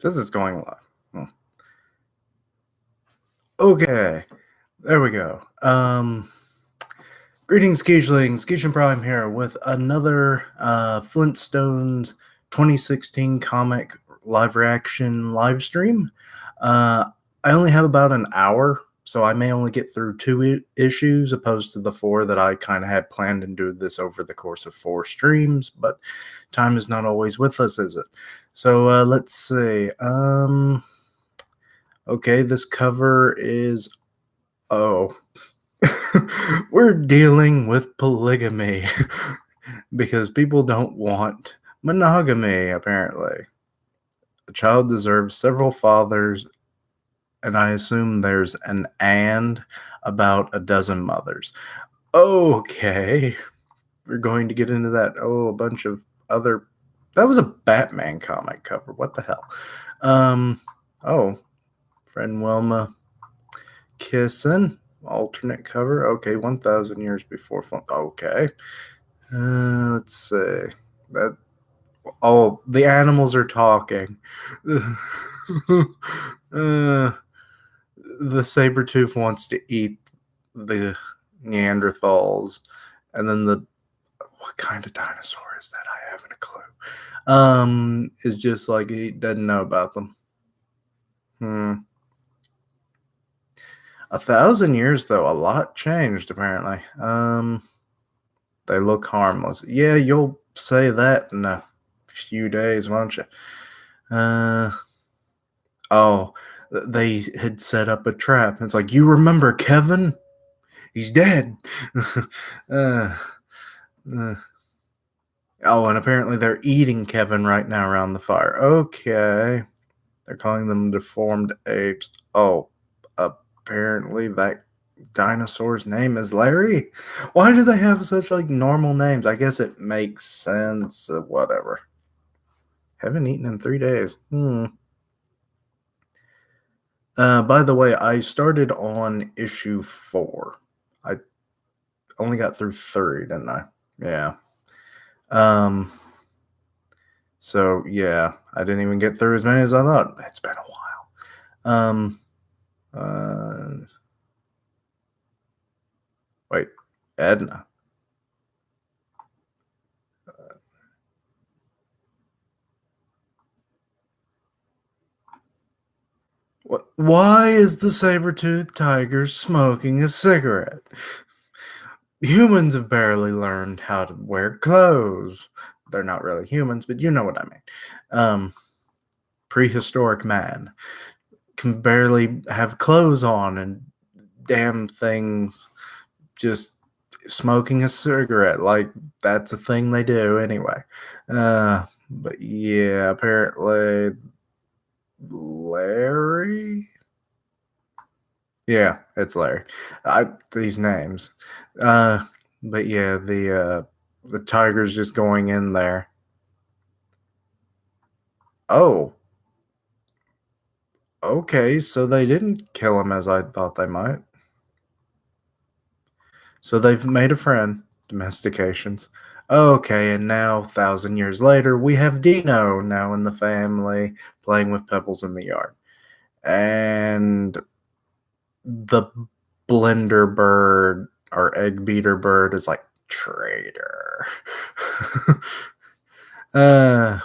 Says it's going live. Okay, there we go. Greetings, Geechlings. Geech and Prime here with another Flintstones 2016 comic live reaction live stream. I only have about an hour, so I may only get through two issues opposed to the four that I kind of had planned and do this over the course of 4 streams, but time is not always with us, is it? So let's see. Okay, this cover is... Oh. We're dealing with polygamy because people don't want monogamy, apparently. A child deserves several fathers, and I assume there's an and about a dozen mothers. Okay, we're going to get into that. Oh, a bunch of other... That was a Batman comic cover. What the hell? Oh, friend Wilma kissing. Alternate cover. Okay, 1,000 years before. Okay. Let's see. That... Oh, the animals are talking. The saber-tooth wants to eat the Neanderthals, and then the... What kind of dinosaur is that? I haven't a clue. Is just like he doesn't know about them. 1,000 years, though, a lot changed, apparently. They look harmless. Yeah, you'll say that in a few days, won't you? Oh, they had set up a trap. It's like, you remember Kevin? He's dead. Oh, and apparently they're eating Kevin right now around the fire. Okay. They're calling them deformed apes. Oh, apparently that dinosaur's name is Larry. Why do they have such like normal names? I guess it makes sense. Whatever. Haven't eaten in 3 days. By the way, I started on issue 4. I only got through 3, didn't I? Yeah. So yeah, I didn't even get through as many as I thought. It's been a while. Wait, Edna. What? Why is the saber-toothed tiger smoking a cigarette? Humans have barely learned how to wear clothes. They're not really humans, but you know what I mean. Prehistoric man can barely have clothes on, and damn things just smoking a cigarette. Like, that's a thing they do anyway. But yeah, apparently Larry? Yeah, it's Larry. These names. But yeah, the tiger's just going in there. Oh. Okay, so they didn't kill him as I thought they might. So they've made a friend. Domestications. Okay, and now, 1,000 years later, we have Dino now in the family, playing with pebbles in the yard. And the blender bird, or egg beater bird, is like, traitor. I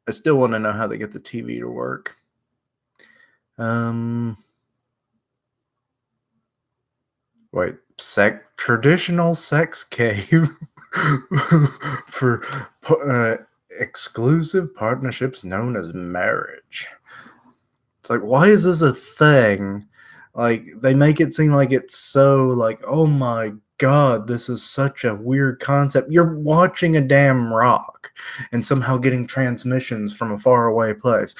still want to know how they get the TV to work. Wait, traditional sex cave for exclusive partnerships known as marriage. It's like, why is this a thing? Like, they make it seem like it's so like, oh my god, this is such a weird concept. You're watching a damn rock and somehow getting transmissions from a faraway place.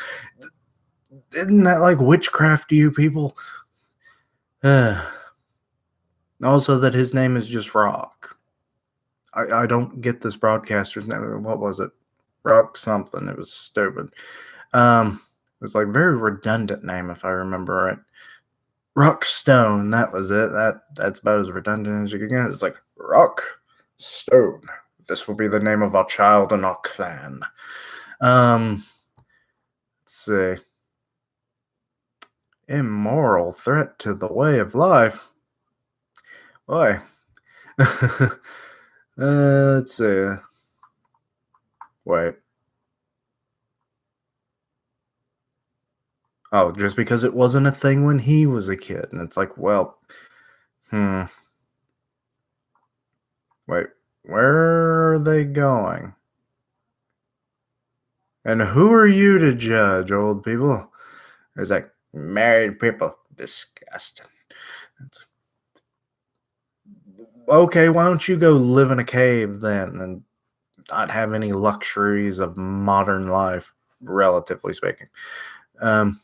Isn't that like witchcraft to you people? Also, that his name is just Rock. I don't get this broadcaster's name. What was it? Rock something. It was stupid. It was like very redundant name, if I remember right. Rock Stone. That was it. That's about as redundant as you can get. It's like, Rock Stone. This will be the name of our child and our clan. Let's see. Immoral threat to the way of life. Boy. Let's see. Wait. Oh, just because it wasn't a thing when he was a kid. And it's like, well, hmm. Wait. Where are they going? And who are you to judge, old people? It's like, married people. Disgusting. It's okay, why don't you go live in a cave then and not have any luxuries of modern life, relatively speaking? Um,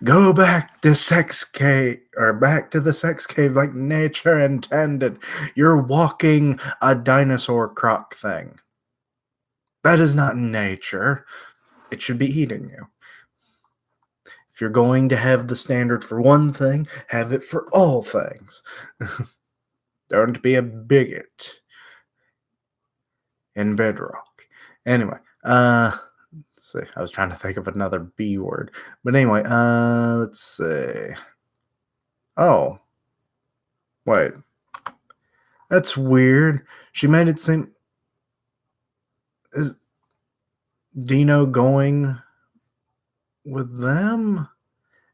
Go back to sex cave or back to the sex cave like nature intended. You're walking a dinosaur croc thing. That is not nature. It should be eating you. If you're going to have the standard for one thing, have it for all things. Don't be a bigot in bedrock. Anyway, let's see. I was trying to think of another B word. But anyway, let's see. Oh, wait. That's weird. She made it seem is Dino going with them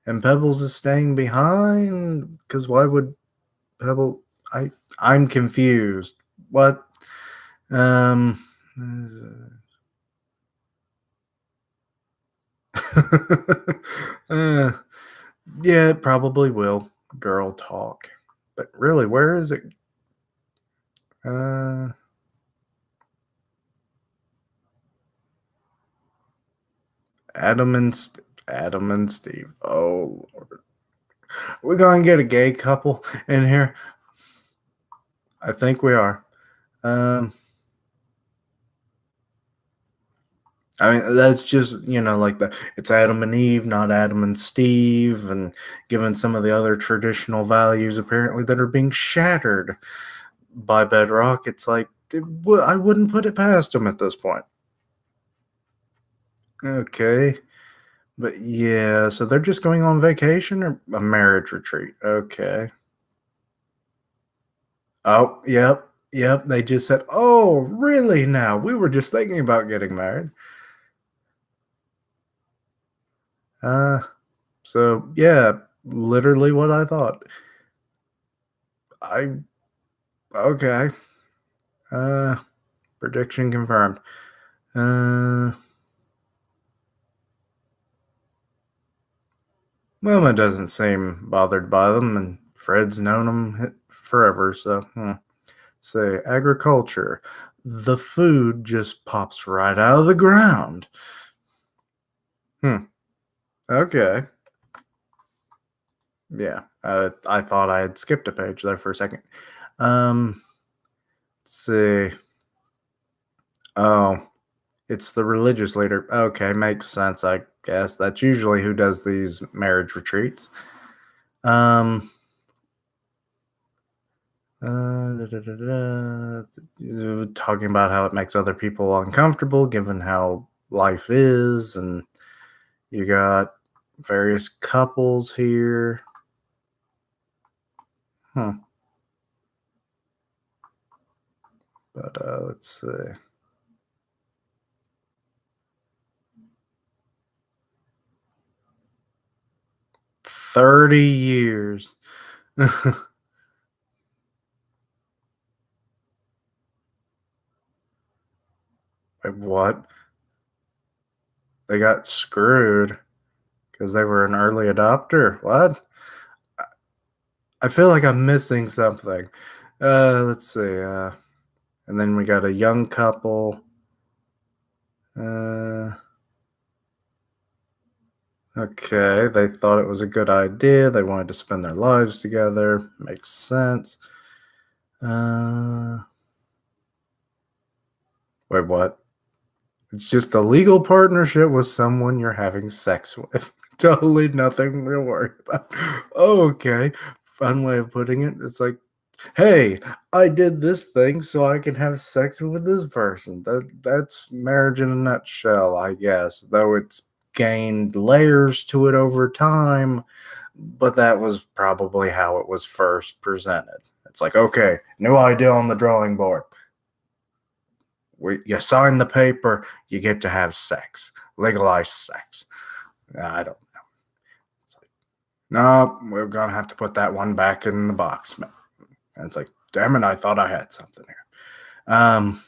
and Pebbles is staying behind? Because why would Pebble I'm confused. What? Um uh, yeah, it probably will. Girl talk. But really, where is it? Uh Adam and Adam and Steve. Oh Lord. We're gonna get a gay couple in here. I think we are. Um I mean, that's just, like it's Adam and Eve, not Adam and Steve, and given some of the other traditional values apparently that are being shattered by Bedrock, it's like, I wouldn't put it past them at this point. Okay. But yeah, so they're just going on vacation or a marriage retreat. Okay. Oh, yep. Yep. They just said, oh, really now? We were just thinking about getting married. Uh, so yeah, literally what I thought. I Okay. Uh, Prediction confirmed. Uh, Wilma doesn't seem bothered by them, and Fred's known them forever. So, say agriculture. The food just pops right out of the ground. Hmm. Okay. Yeah. I thought I had skipped a page there for a second. Um. Let's see. Oh, it's the religious leader. Okay, makes sense. I guess that's usually who does these marriage retreats. Um, talking about how it makes other people uncomfortable given how life is, and you got various couples here. Hmm. But let's see. 30 years. Wait, what? They got screwed because they were an early adopter. What? I feel like I'm missing something. Let's see. And then we got a young couple. Uh, okay, they thought it was a good idea. They wanted to spend their lives together. Makes sense. Uh, Wait, what? It's just a legal partnership with someone you're having sex with. Totally nothing to worry about. Okay, fun way of putting it. It's like Hey, I did this thing so I can have sex with this person. That's marriage in a nutshell, I guess. Though it's gained layers to it over time, but that was probably how it was first presented. It's like, okay, new idea on the drawing board. You sign the paper, you get to have sex, legalized sex. I don't. It's like, no, we're gonna have to put that one back in the box, man. And it's like, damn it, I thought I had something here. Um.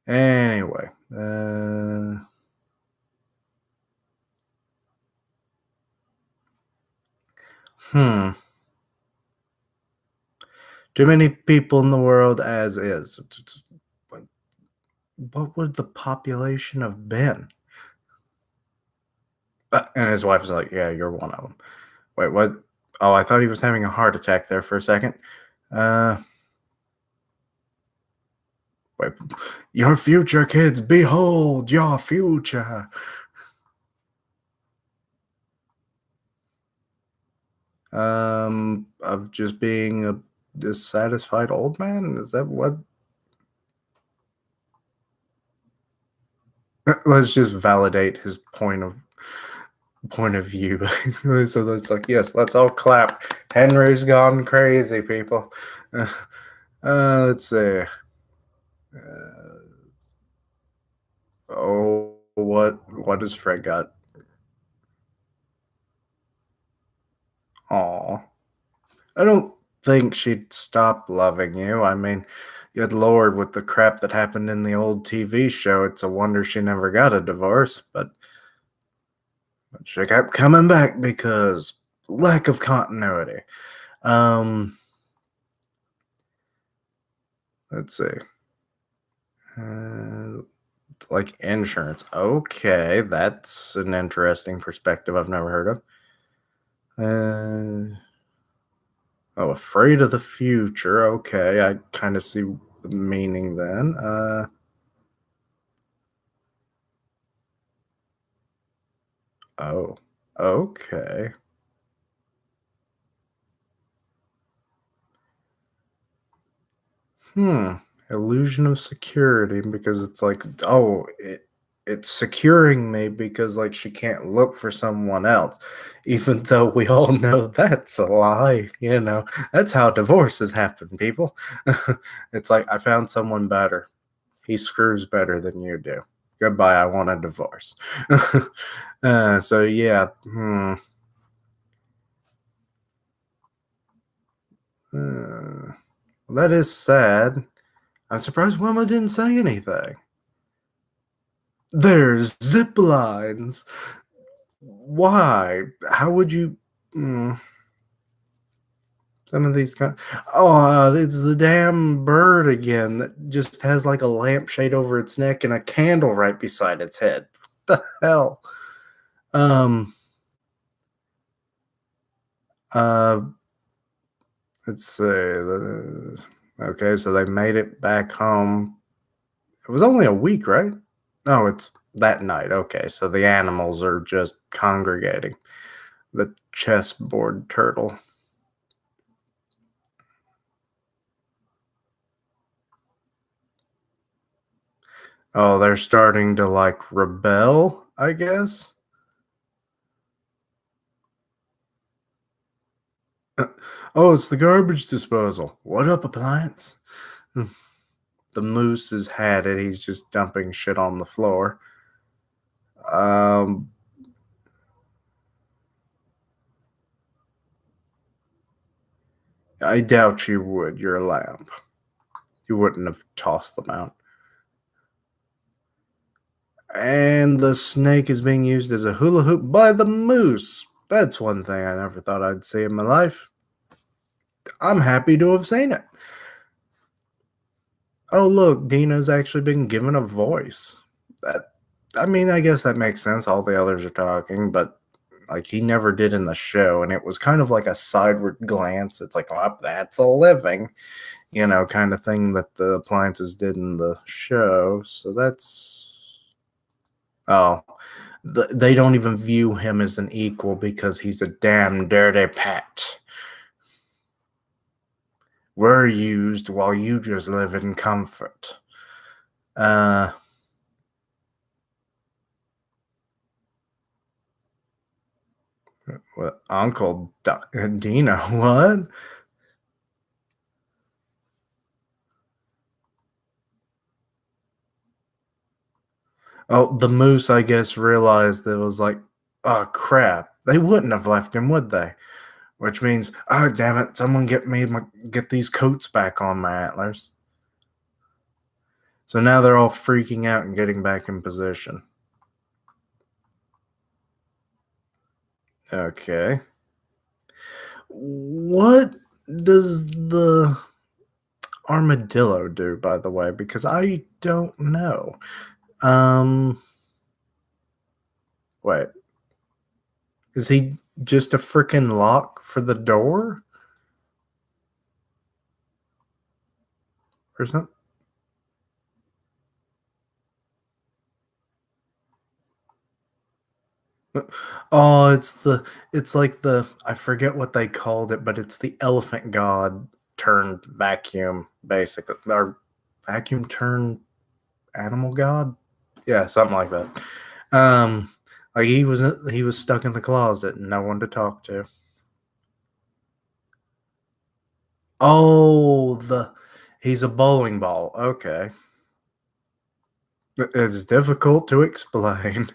Anyway, hmm. Too many people in the world as is. What would the population have been? And his wife was like, "Yeah, you're one of them." Wait, what? Oh, I thought he was having a heart attack there for a second. Uh, wait, your future kids, behold your future. Of just being a dissatisfied old man. Is that what? Let's just validate his point of view. So it's like, yes, let's all clap. Henry's gone crazy, people. Let's see. Oh, what does Fred got? Aw. I don't think she'd stop loving you. I mean, good lord, with the crap that happened in the old TV show, it's a wonder she never got a divorce. But she kept coming back because lack of continuity. Um, let's see. Uh, like insurance. Okay, that's an interesting perspective I've never heard of. Uh, oh, afraid of the future. Okay, I kind of see the meaning then. Oh, okay. Hmm. Illusion of security because it's like, oh, it's securing me because like she can't look for someone else, even though we all know that's a lie. That's how divorces happen, people. It's like I found someone better. He screws better than you do. Goodbye. I want a divorce. So yeah. Uh, that is sad. I'm surprised Wilma didn't say anything. There's zip lines. Why? How would you? Mm, some of these guys. Oh, it's the damn bird again that just has like a lampshade over its neck and a candle right beside its head. What the hell? Um. Uh. Let's see. Okay, so they made it back home. It was only a week, right? No, it's that night. Okay, so the animals are just congregating. The chessboard turtle. Oh, they're starting to like rebel, I guess. Oh, it's the garbage disposal. What up, appliance? The moose has had it. He's just dumping shit on the floor. Um, I doubt you would. You're a lamb. You wouldn't have tossed them out. And the snake is being used as a hula hoop by the moose. That's one thing I never thought I'd see in my life. I'm happy to have seen it. Oh, look, Dino's actually been given a voice. That, I mean, I guess that makes sense. All the others are talking, but like he never did in the show, and it was kind of like a sideward glance. It's like, oh, that's a living, kind of thing that the appliances did in the show. So that's oh, they don't even view him as an equal because he's a damn dirty pet. We're used while you just live in comfort. Uh, what, Dino? What? Oh, the moose, I guess, realized that it was like, oh crap. They wouldn't have left him, would they? Which means, oh damn it, someone get these coats back on my antlers. So now they're all freaking out and getting back in position. Okay. What does the armadillo do, by the way? Because I don't know. Um, wait, is he just a freaking lock for the door or something? Oh, it's like I forget what they called it, but it's the elephant god turned vacuum, basically, or vacuum turned animal god. Yeah, something like that. Um, like he was stuck in the closet and no one to talk to. Oh, the he's a bowling ball. Okay, it's difficult to explain.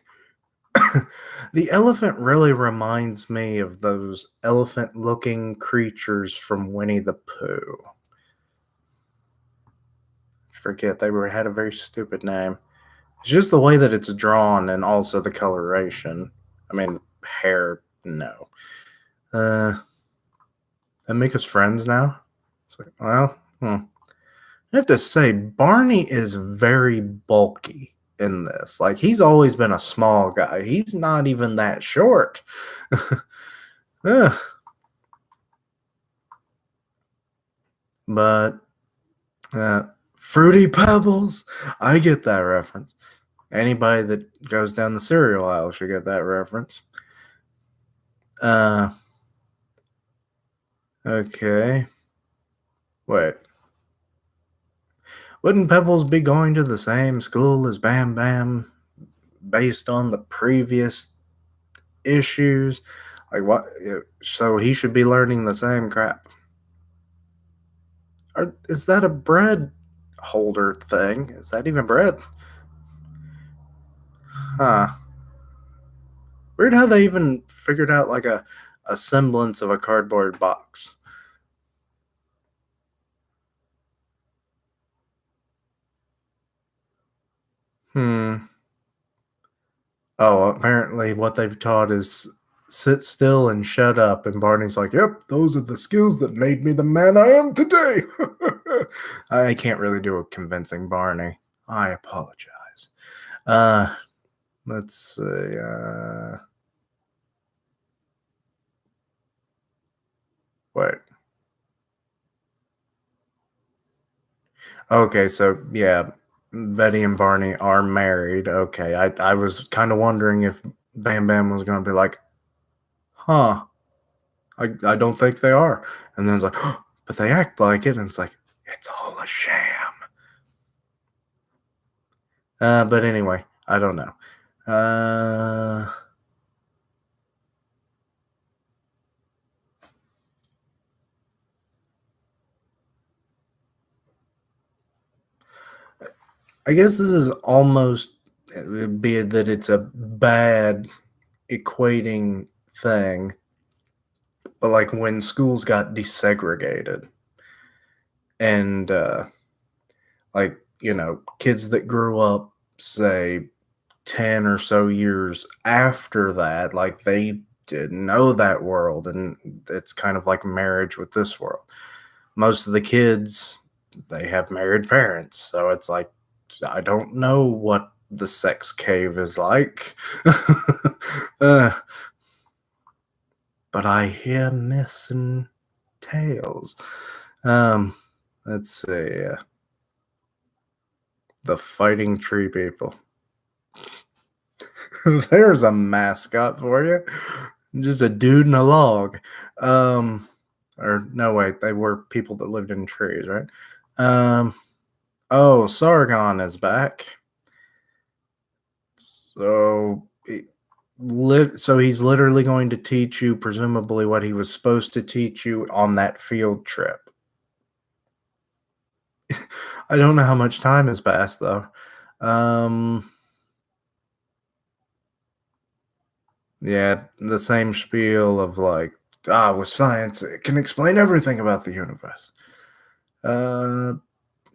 The elephant really reminds me of those elephant-looking creatures from Winnie the Pooh. Forget they were had a very stupid name. It's just the way that it's drawn and also the coloration. I mean, hair. No. Uh, that make us friends now. It's like, well, I have to say, Barney is very bulky in this. Like, he's always been a small guy. He's not even that short. Ugh. But uh, Fruity Pebbles, I get that reference. Anybody that goes down the cereal aisle should get that reference. Uh, okay. Wait. Wouldn't Pebbles be going to the same school as Bam Bam based on the previous issues? Like, what? So he should be learning the same crap. Is that a bread holder thing? Is that even bread? Huh. Weird how they even figured out like a semblance of a cardboard box. Hmm. Oh, apparently what they've taught is sit still and shut up. And Barney's like, yep, those are the skills that made me the man I am today. I can't really do a convincing Barney. I apologize. Uh, let's see. Wait. Okay, so yeah, Betty and Barney are married. Okay, I was kind of wondering if Bam Bam was going to be like, huh, I don't think they are. And then it's like, but they act like it. And it's like, it's all a sham. But anyway, I don't know. Uh, I guess this is almost, be it that it's a bad equating thing, but like when schools got desegregated and like kids that grew up say 10 or so years after that, like they didn't know that world, and it's kind of like marriage with this world. Most of the kids, they have married parents, so it's like I don't know what the sex cave is like. uh, but I hear myths and tales. um let's see, the fighting tree people. There's a mascot for you. Just a dude in a log. Um, Or no, wait, they were people that lived in trees, right? Um, oh, Sargon is back. So, so he's literally going to teach you, presumably, what he was supposed to teach you on that field trip. I don't know how much time has passed, though. Um, yeah, the same spiel of like, with science, it can explain everything about the universe. Uh,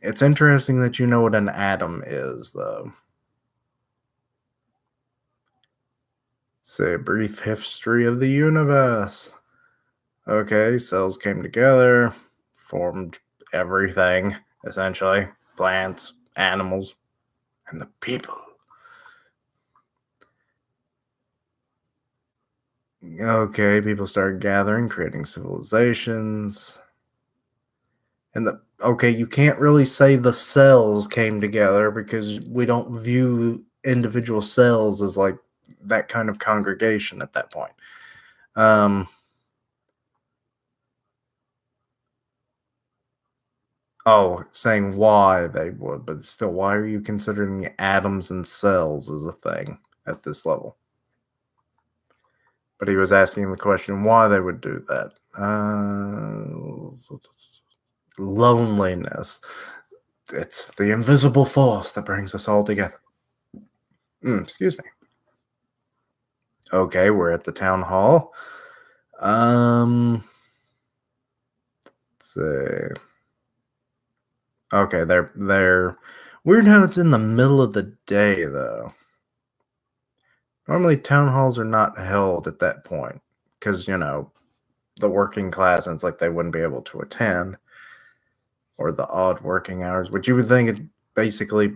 it's interesting that you know what an atom is, though. Say a brief history of the universe. Okay, cells came together, formed everything, essentially plants, animals, and the people. Okay, people started gathering, creating civilizations. And okay, you can't really say the cells came together because we don't view individual cells as like that kind of congregation at that point. Um, Oh, saying why they would, but still, why are you considering the atoms and cells as a thing at this level? But he was asking the question why they would do that. Loneliness. It's the invisible force that brings us all together. Excuse me. Okay, we're at the town hall. Um, let's see. Okay, they're weird how it's in the middle of the day though. Normally, town halls are not held at that point because, the working class, and it's like they wouldn't be able to attend or the odd working hours, which you would think it basically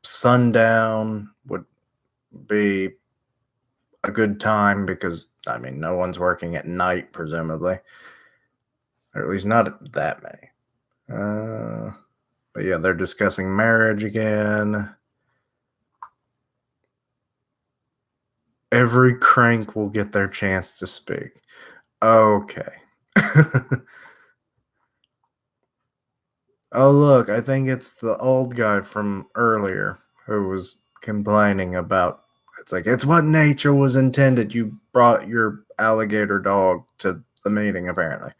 sundown would be a good time because, I mean, no one's working at night, presumably, or at least not that many. But yeah, they're discussing marriage again. Every crank will get their chance to speak. Okay. Oh, look, I think it's the old guy from earlier who was complaining about it's like, it's what nature was intended. You brought your alligator dog to the meeting, apparently.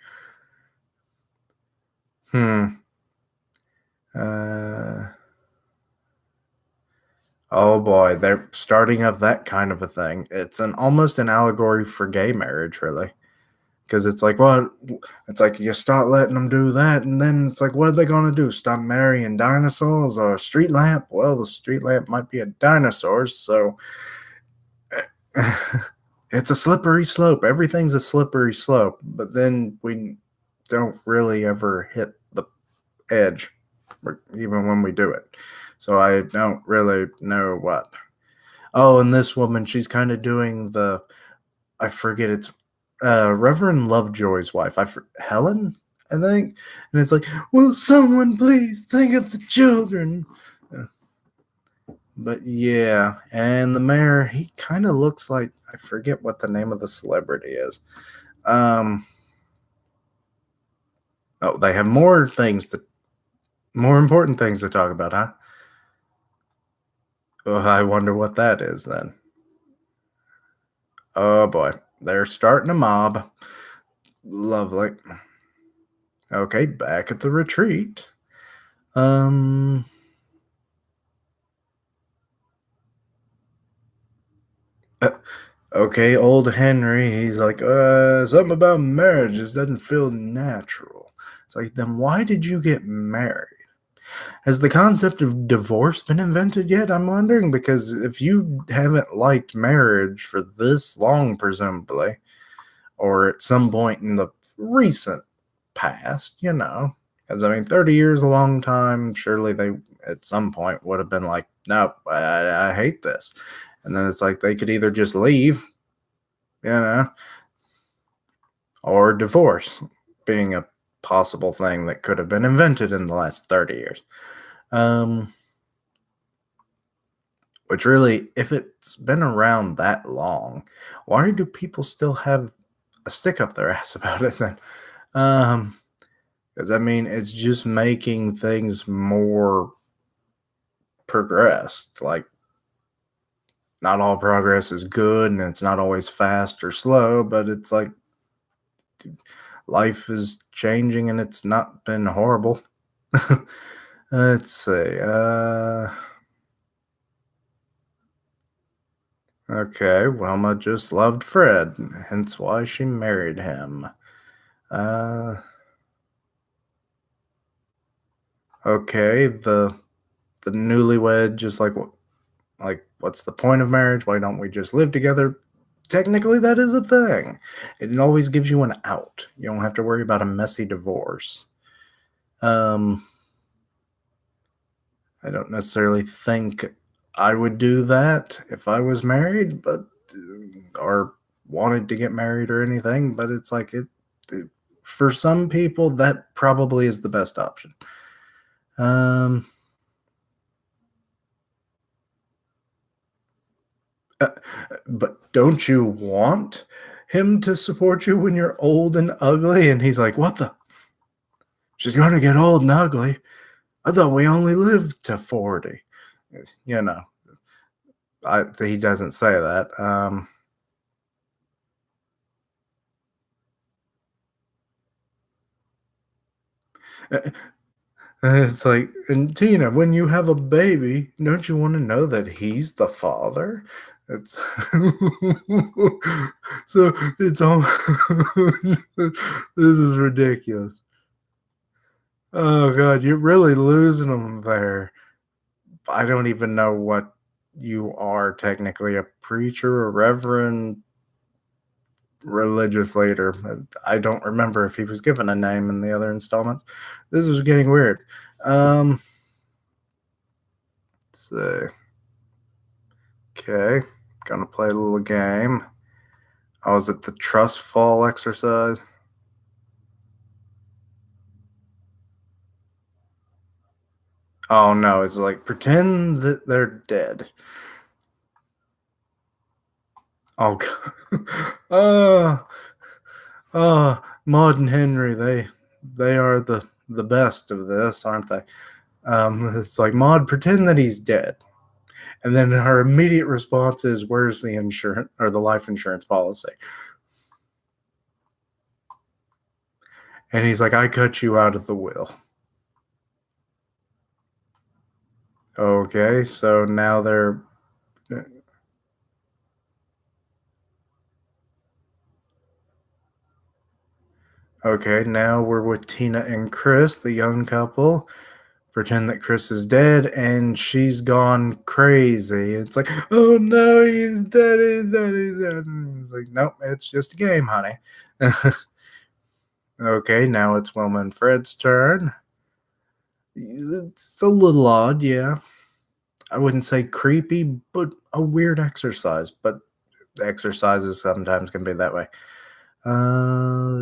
Hmm. Uh, oh boy, they're starting up that kind of a thing. It's an almost an allegory for gay marriage, really. Because it's like, well, it's like you start letting them do that, and then it's like, what are they going to do? Stop marrying dinosaurs or a street lamp? Well, the street lamp might be a dinosaur, so it's a slippery slope. Everything's a slippery slope, but then we don't really ever hit the edge, even when we do it. So I don't really know what. Oh, and this woman, she's kind of doing I forget it's Reverend Lovejoy's wife. Helen, I think. And it's like, will someone please think of the children? Uh, But yeah, and the mayor, he kind of looks like I forget what the name of the celebrity is. Um, oh, they have more important things to talk about, huh? Oh, I wonder what that is then. Oh boy, they're starting a mob. Lovely. Okay, back at the retreat. Um, uh, okay, old Henry, he's like, something about marriage just doesn't feel natural. It's like, then why did you get married? Has the concept of divorce been invented yet? I'm wondering because if you haven't liked marriage for this long, presumably, or at some point in the recent past, because I mean, 30 years is a long time. Surely they at some point would have been like, nope, I hate this. And then it's like they could either just leave, you know, or divorce being a possible thing that could have been invented in the last 30 years. Um, which really, if it's been around that long, why do people still have a stick up their ass about it then? Um, because I mean, it's just making things more progressed. Like, not all progress is good, and it's not always fast or slow, but it's like life is changing, and it's not been horrible. Let's see. Okay, Wilma just loved Fred, hence why she married him. Uh, okay, the newlywed just like what's the point of marriage? Why don't we just live together? Technically, that is a thing. It always gives you an out. You don't have to worry about a messy divorce. Um, I don't necessarily think I would do that if I was married, but or wanted to get married or anything. But it's like it for some people that probably is the best option. Um, uh, but don't you want him to support you when you're old and ugly? And he's like, "What the? She's gonna get old and ugly. I thought we only lived to 40." You know, he doesn't say that. It's like, and Tina, when you have a baby, don't you want to know that he's the father? It's so it's all this is ridiculous. Oh God, you're really losing them there. I don't even know what you are technically, a preacher, a reverend, religious leader. I don't remember if he was given a name in the other installments. This is getting weird. Um, so okay, gonna play a little game. Oh, is it the trust fall exercise? Oh no, it's like pretend that they're dead. Oh, uh, Maud and Henry, they are the best of this, aren't they? It's like Maud, pretend that he's dead, and then her immediate response is, "Where's the insurance or the life insurance policy?" And he's like, "I cut you out of the will." Okay, so now they're okay. Now we're with Tina and Chris, the young couple. Pretend that Chris is dead and she's gone crazy. It's like, oh no, he's dead, he's dead, he's dead. And it's like, nope, it's just a game, honey. Okay, now it's Wilma and Fred's turn. It's a little odd, yeah. I wouldn't say creepy, but a weird exercise. But exercises sometimes can be that way. Uh,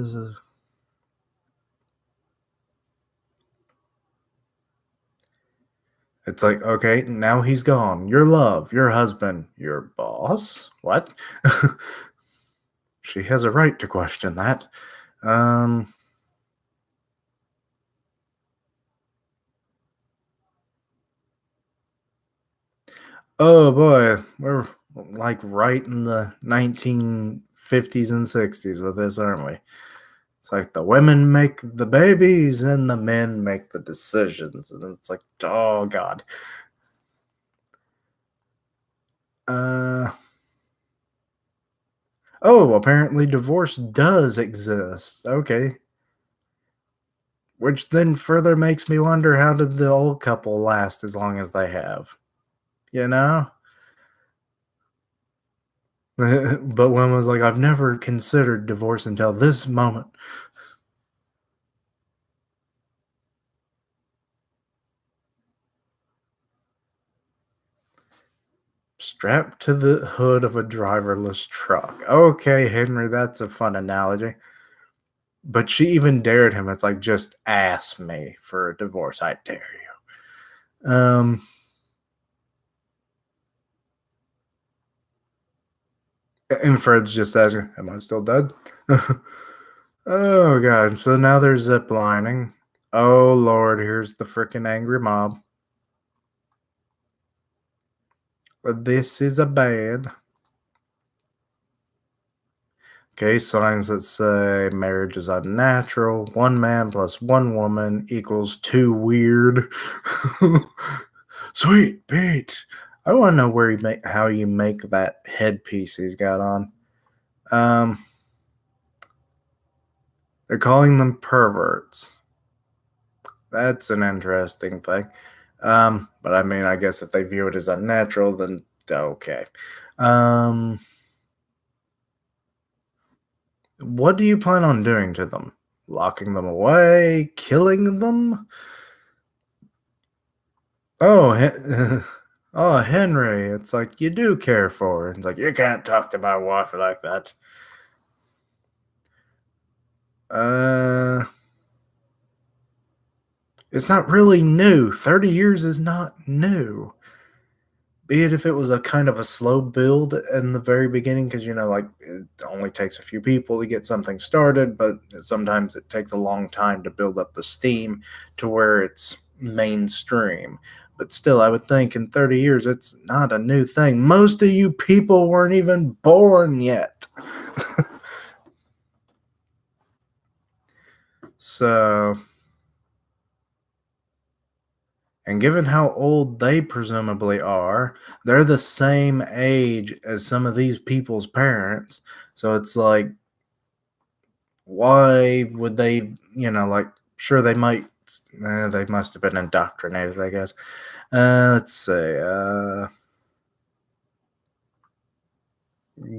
it's like, okay, now he's gone. Your love, your husband, your boss. What? She has a right to question that. Um, oh boy, we're like right in the 1950s and 60s with this, aren't we? It's like the women make the babies and the men make the decisions. And it's like, oh God. Uh, oh, apparently divorce does exist. Okay. Which then further makes me wonder how did the old couple last as long as they have? You know? But one was like, I've never considered divorce until this moment. Strapped to the hood of a driverless truck. Okay, Henry, that's a fun analogy. But she even dared him. It's like, just ask me for a divorce. I dare you. And Fred's just asking, am I still dead? Oh god, so now they're zip lining. Oh lord, here's the freaking angry mob. This is a bad. Okay, signs that say marriage is unnatural. One man plus one woman equals two weird. Sweet Pete. I want to know where you make how you make that headpiece he's got on. Um, they're calling them perverts. That's an interesting thing. But I mean, I guess if they view it as unnatural, then okay. Um, what do you plan on doing to them? Locking them away? Killing them? Oh, oh, Henry, it's like you do care for her. It's like you can't talk to my wife like that. Uh, it's not really new. 30 years is not new. Be it if it was a kind of a slow build in the very beginning, because like it only takes a few people to get something started, but sometimes it takes a long time to build up the steam to where it's mainstream. But still, I would think in 30 years, it's not a new thing. Most of you people weren't even born yet. So, and given how old they presumably are, they're the same age as some of these people's parents. So it's like, why would they, like, sure, they must have been indoctrinated, I guess. Let's say,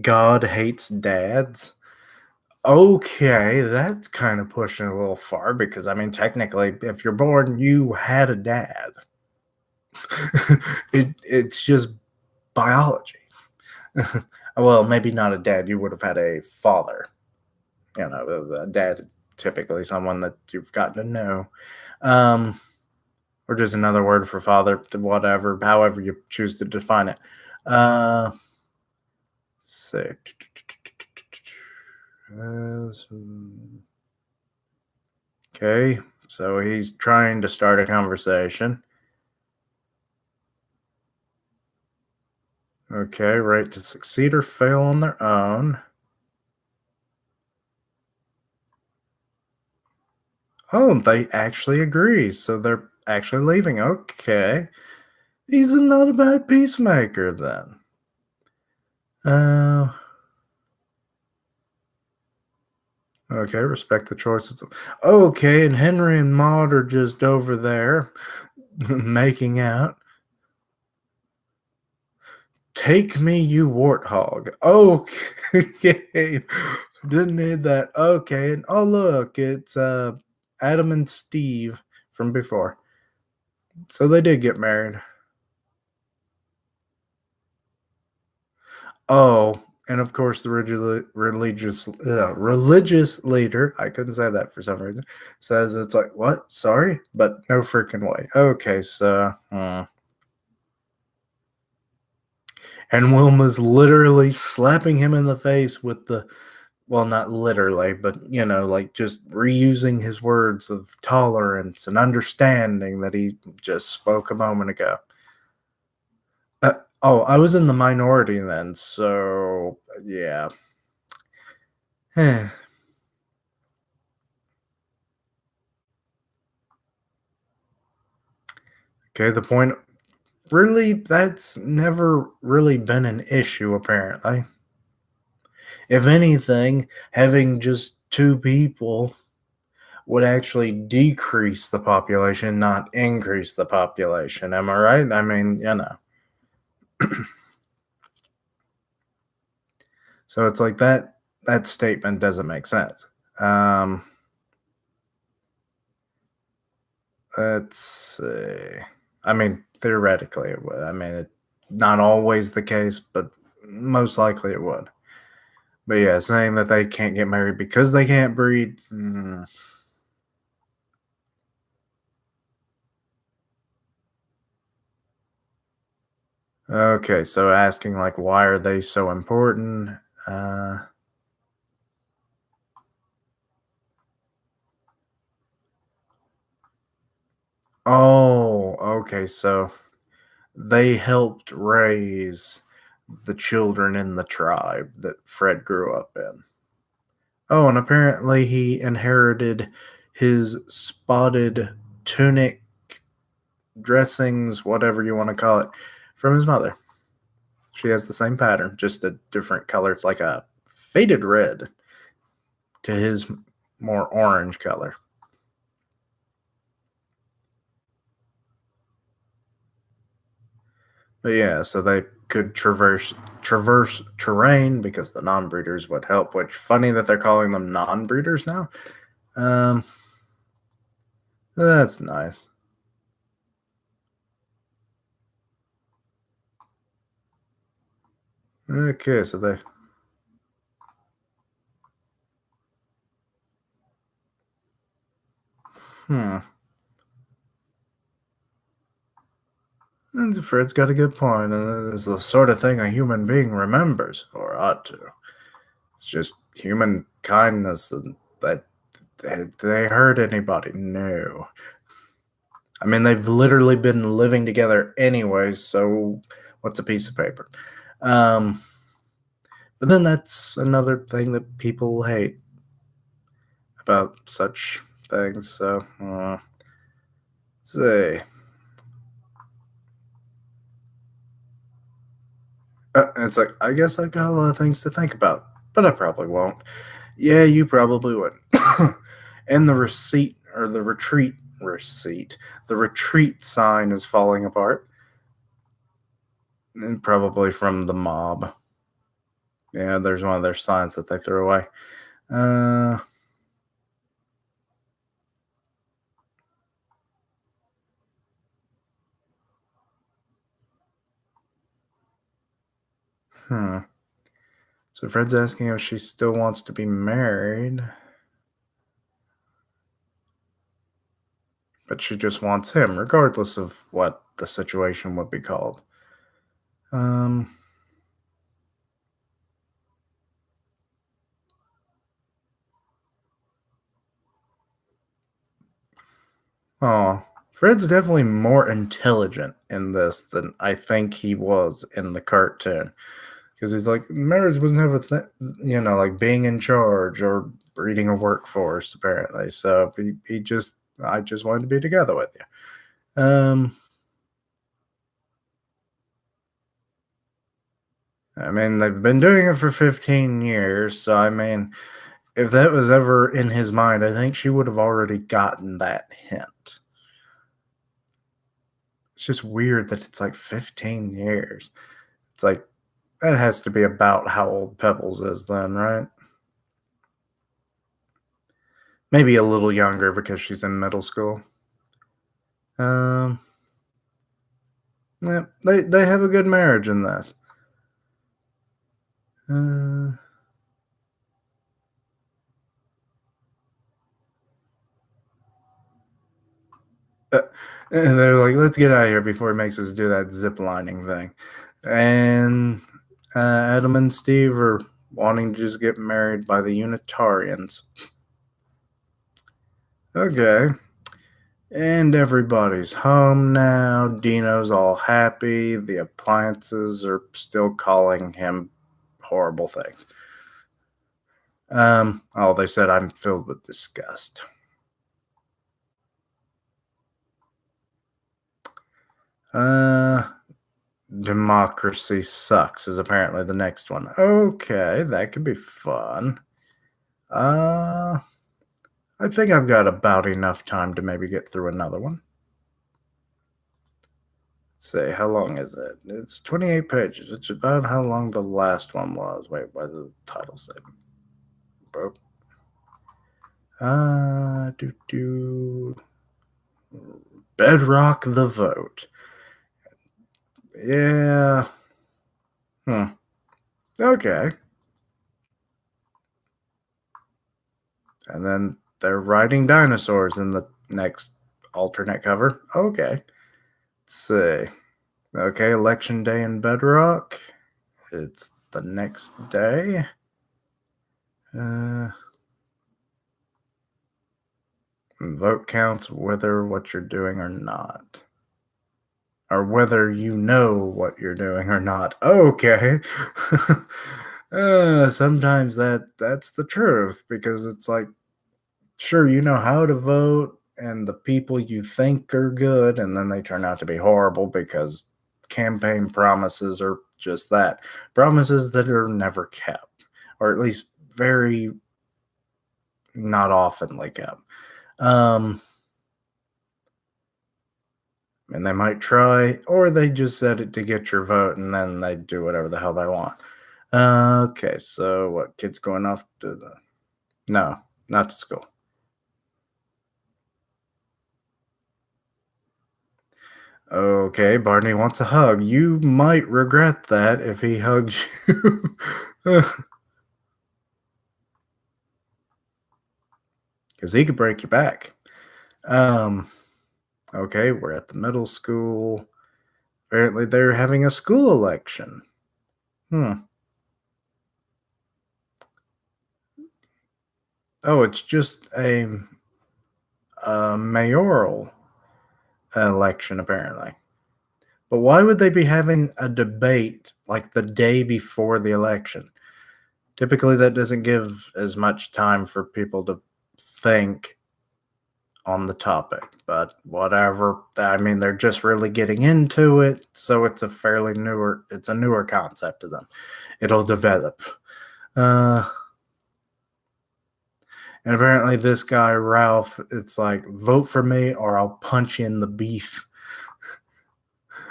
God hates dads. Okay, that's kind of pushing it a little far because, I mean, technically, if you're born, you had a dad. It's just biology. Well, maybe not a dad. You would have had a father. A dad typically someone that you've gotten to know. Um, or just another word for father, whatever, however you choose to define it. Uh, say, okay, so he's trying to start a conversation. Okay, right to succeed or fail on their own. Oh, they actually agree, so they're actually leaving. Okay, he's not a bad peacemaker then. Uh, okay, respect the choices. Okay, and Henry and Maud are just over there making out. Take me, you warthog. Okay. Didn't need that. Okay. And oh look, it's Adam and Steve from before. So they did get married. Oh, and of course the religious leader, I couldn't say that for some reason, says it's like, what? Sorry? But no freaking way. Okay, so and Wilma's literally slapping him in the face with the, well, not literally, but like just reusing his words of tolerance and understanding that he just spoke a moment ago. Oh, I was in the minority then, so yeah. okay, the point, really, that's never really been an issue, apparently. If anything, having just two people would actually decrease the population, not increase the population. Am I right? I mean, so it's like that statement doesn't make sense. Um, let's see. I mean, theoretically, it would. I mean, it not always the case, but most likely it would. But yeah, saying that they can't get married because they can't breed. Okay, so asking like, why are they so important? Uh, Oh, okay, so they helped raise the children in the tribe that Fred grew up in. Oh, and apparently he inherited his spotted tunic dressings, whatever you want to call it, from his mother. She has the same pattern, just a different color. It's like a faded red to his more orange color. But yeah, so they could traverse terrain because the non-breeders would help. Which funny that they're calling them non-breeders now. Um, that's nice. Okay, so they hmm. And Fred's got a good point. It's the sort of thing a human being remembers, or ought to. It's just human kindness and that they hurt anybody. No. I mean, they've literally been living together anyways, so what's a piece of paper? Um, but then that's another thing that people hate about such things. So, let's see. It's like, I guess I've got a lot of things to think about, but I probably won't. Yeah, you probably would. And the receipt or the retreat receipt, the retreat sign is falling apart, and probably from the mob. Yeah, there's one of their signs that they threw away. Uh, hmm. So Fred's asking if she still wants to be married, but she just wants him, regardless of what the situation would be called. Um, oh, Fred's definitely more intelligent in this than I think he was in the cartoon. Because he's like, marriage was never, like being in charge or breeding a workforce, apparently. So I just wanted to be together with you. I mean, they've been doing it for 15 years. So, I mean, if that was ever in his mind, I think she would have already gotten that hint. It's just weird that it's like 15 years. It's like, that has to be about how old Pebbles is then, right? Maybe a little younger because she's in middle school. Um, yeah, they have a good marriage in this. Uh, uh, and they're like, let's get out of here before he makes us do that zip lining thing. And Adam and Steve are wanting to just get married by the Unitarians. Okay. And everybody's home now. Dino's all happy. The appliances are still calling him horrible things. Oh, they said I'm filled with disgust. Uh, Democracy sucks is apparently the next one. Okay, that could be fun. Uh, I think I've got about enough time to maybe get through another one. Let's see, how long is it? It's 28 pages. It's about how long the last one was. Wait, what does the title say? Bro. Do Bedrock the vote. Yeah. Hmm. Okay. And then they're riding dinosaurs in the next alternate cover. Okay. Let's see. Okay, election day in Bedrock. It's the next day. Uh, Vote counts whether what you're doing or not. Or whether you know what you're doing or not. Okay. Sometimes that's the truth because it's like, sure, you know how to vote, and the people you think are good, and then they turn out to be horrible because campaign promises are just that, promises that are never kept, or at least very not oftenly kept. Um, and they might try, or they just said it to get your vote, and then they do whatever the hell they want. Okay, so what? Kids going off to the no, not to school. Okay, Barney wants a hug. You might regret that if he hugs you. Because he could break your back. Um, okay, we're at the middle school. Apparently, they're having a school election. Hmm. Oh, it's just a mayoral election, apparently. But why would they be having a debate like the day before the election? Typically, that doesn't give as much time for people to think on the topic, but whatever. I mean, they're just really getting into it, so it's a newer concept to them. It'll develop. Uh, and apparently, this guy Ralph, it's like vote for me or I'll punch you in the beef.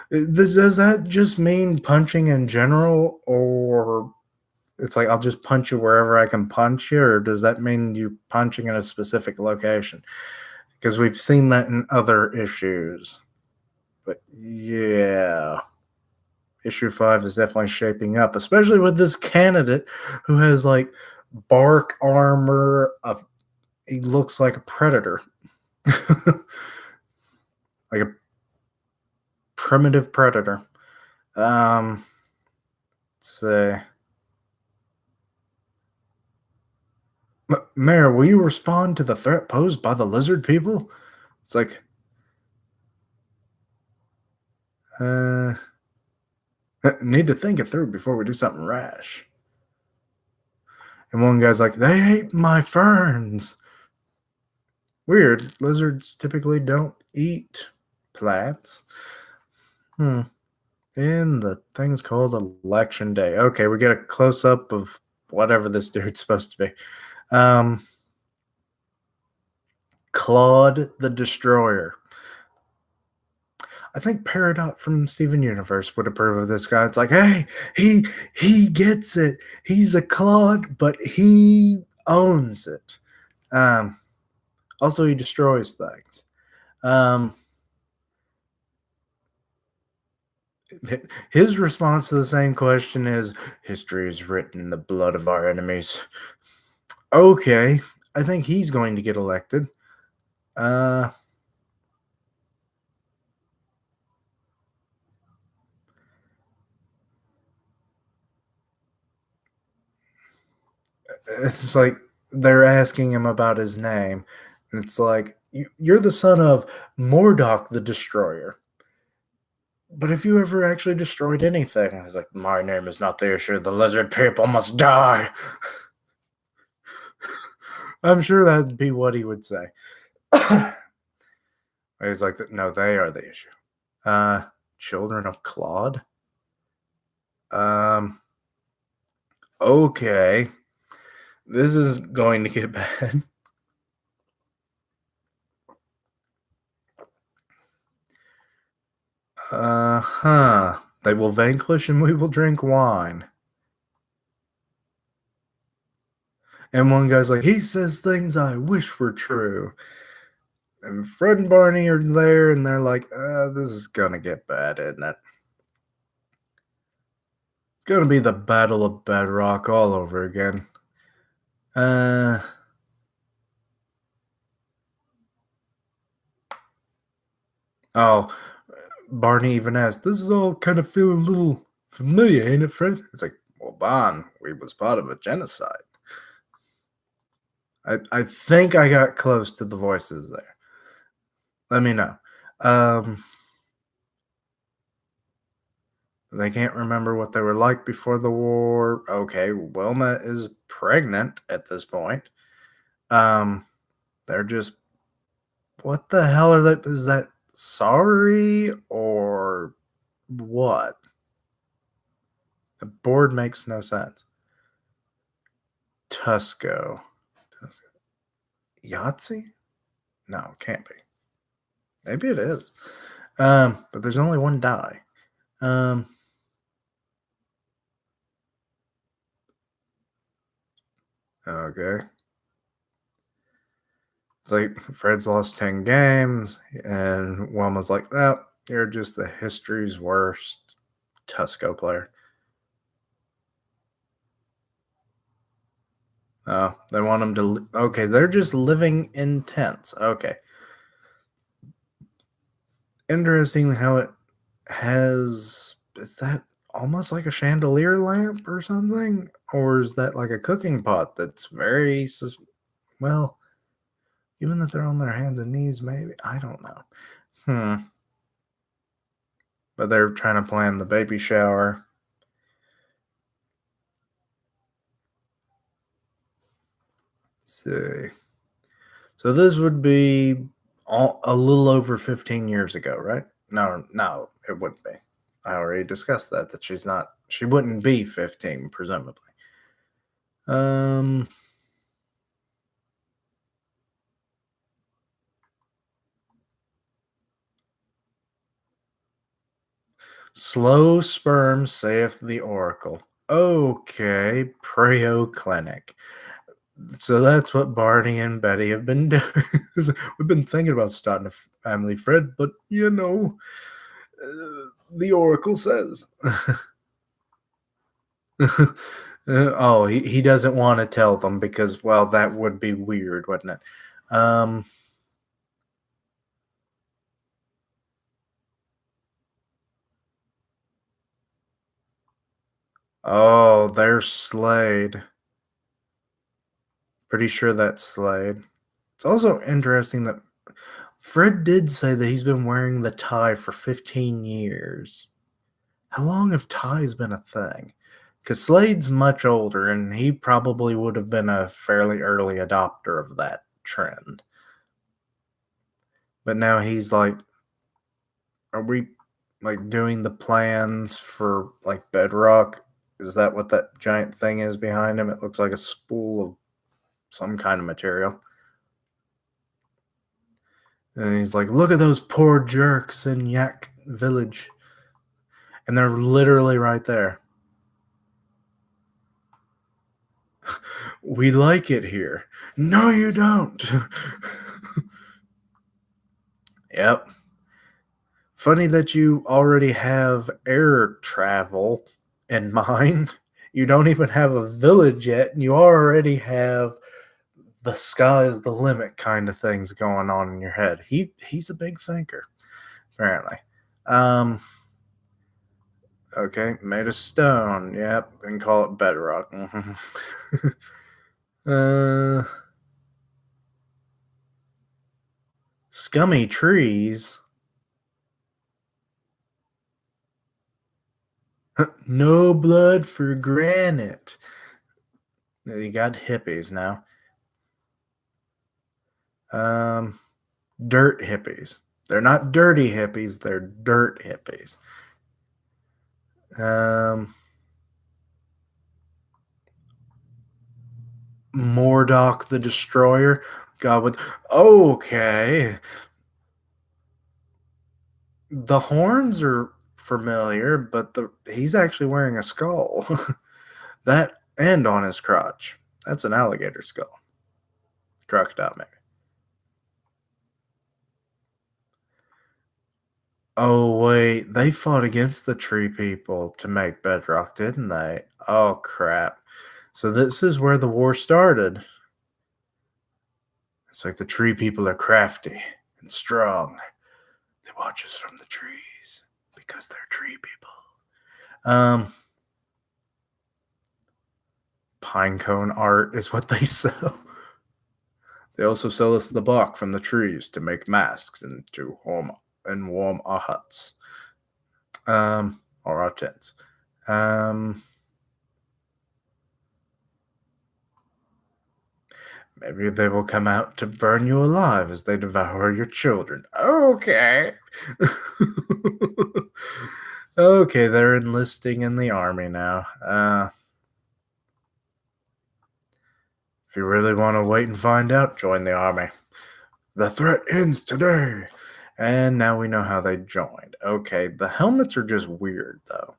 Does that just mean punching in general, or it's like I'll just punch you wherever I can punch you, or does that mean you punching in a specific location? Because we've seen that in other issues. But yeah, issue 5 is definitely shaping up, especially with this candidate who has like bark armor. He looks like a predator, like a primitive predator. Um, say, Mayor, will you respond to the threat posed by the lizard people? It's like, uh, need to think it through before we do something rash. And one guy's like, they ate my ferns. Weird. Lizards typically don't eat plants. Hmm. And the thing's called Election Day. Okay, we get a close up of whatever this dude's supposed to be. Um, Claude the Destroyer. I think Peridot from Steven Universe would approve of this guy. It's like, hey, he gets it. He's a Claude, but he owns it. Um, Also, he destroys things. Um, his response to the same question is history is written in the blood of our enemies. Okay, I think he's going to get elected. Uh, it's like they're asking him about his name, and it's like you're the son of Mordok the Destroyer. But have you ever actually destroyed anything? I was like, my name is not the issue. The lizard people must die. I'm sure that'd be what he would say. He's like, no, they are the issue. Uh, Children of Claude. Um, okay, this is going to get bad. Huh. They will vanquish and we will drink wine. And one guy's like, he says things I wish were true. And Fred and Barney are there, and they're like, this is gonna get bad, isn't it? It's gonna be the Battle of Bedrock all over again. Uh, oh, Barney even asked, this is all kind of feeling a little familiar, ain't it, Fred? It's like, well, Bon, we was part of a genocide. I think I got close to the voices there. Let me know. Um, they can't remember what they were like before the war. Okay, Wilma is pregnant at this point. Um, they're just what the hell are they? Is that sorry or what? The board makes no sense. Tusco. Yahtzee? No, can't be. Maybe it is. But there's only one die. Um, okay. It's like Fred's lost 10 games, and Wilma's like, oh, you're just the history's worst Tusco player. Oh, they want him to. Okay, they're just living in tents. Okay. Interesting how it has. Is that almost like a chandelier lamp or something? Or is that like a cooking pot that's very. Well, even if they're on their hands and knees, maybe. I don't know. Hmm. But they're trying to plan the baby shower. Let's see. So this would be a little over 15 years ago, right? No, no, it wouldn't be. I already discussed that she's not she wouldn't be 15 presumably. Um Slow sperm saith the oracle. Okay, Preo Clinic. So that's what Barney and Betty have been doing. We've been thinking about starting a family, Fred, but the oracle says. Oh, he doesn't want to tell them because, well, that would be weird, wouldn't it? Oh, there's Slade. Pretty sure that's Slade. It's also interesting that Fred did say that he's been wearing the tie for 15 years. How long have ties been a thing? Because Slade's much older, and he probably would have been a fairly early adopter of that trend. But now he's like, are we like doing the plans for like Bedrock? Is that what that giant thing is behind him? It looks like a spool of some kind of material. And he's like, look at those poor jerks in Yak Village. And they're literally right there. We like it here. No, you don't. Yep. Funny that you already have air travel in mind. You don't even have a village yet, and you already have the sky is the limit kind of things going on in your head. He's a big thinker, apparently. Um, okay, made of stone. Yep, and call it bedrock. Mhm. uh, scummy trees. No blood for granite. You got hippies now. Um, dirt hippies. They're not dirty hippies. They're dirt hippies. Um, Mordok the Destroyer. God, with okay, the horns are familiar, but the he's actually wearing a skull. That and on his crotch. That's an alligator skull. Crocodile, maybe. Oh wait, they fought against the tree people to make Bedrock, didn't they? Oh crap. So this is where the war started. It's like the tree people are crafty and strong. They watch us from the trees because they're tree people. Um, Pinecone art is what they sell. They also sell us the bark from the trees to make masks and to warm our huts, or our tents. Um, Maybe they will come out to burn you alive as they devour your children. Okay. Okay, they're enlisting in the army now. If you really want to wait and find out, join the army. The threat ends today. And now we know how they joined. Okay, the helmets are just weird though.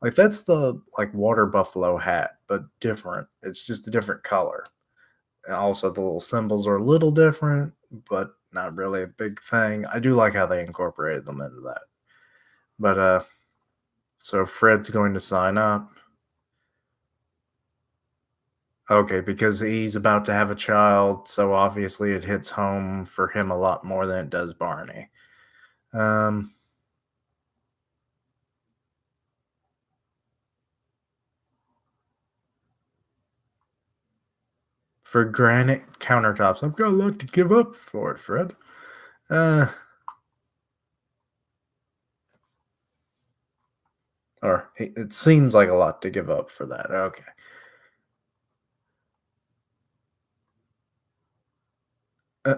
Like that's the like water buffalo hat, but different. It's just a different color. And also the little symbols are a little different, but not really a big thing. I do like how they incorporated them into that. But so Fred's going to sign up. Okay, because he's about to have a child, so obviously it hits home for him a lot more than it does Barney. Um, for granite countertops, I've got a lot to give up for it, Fred. Uh, it seems like a lot to give up for that. Okay. Uh,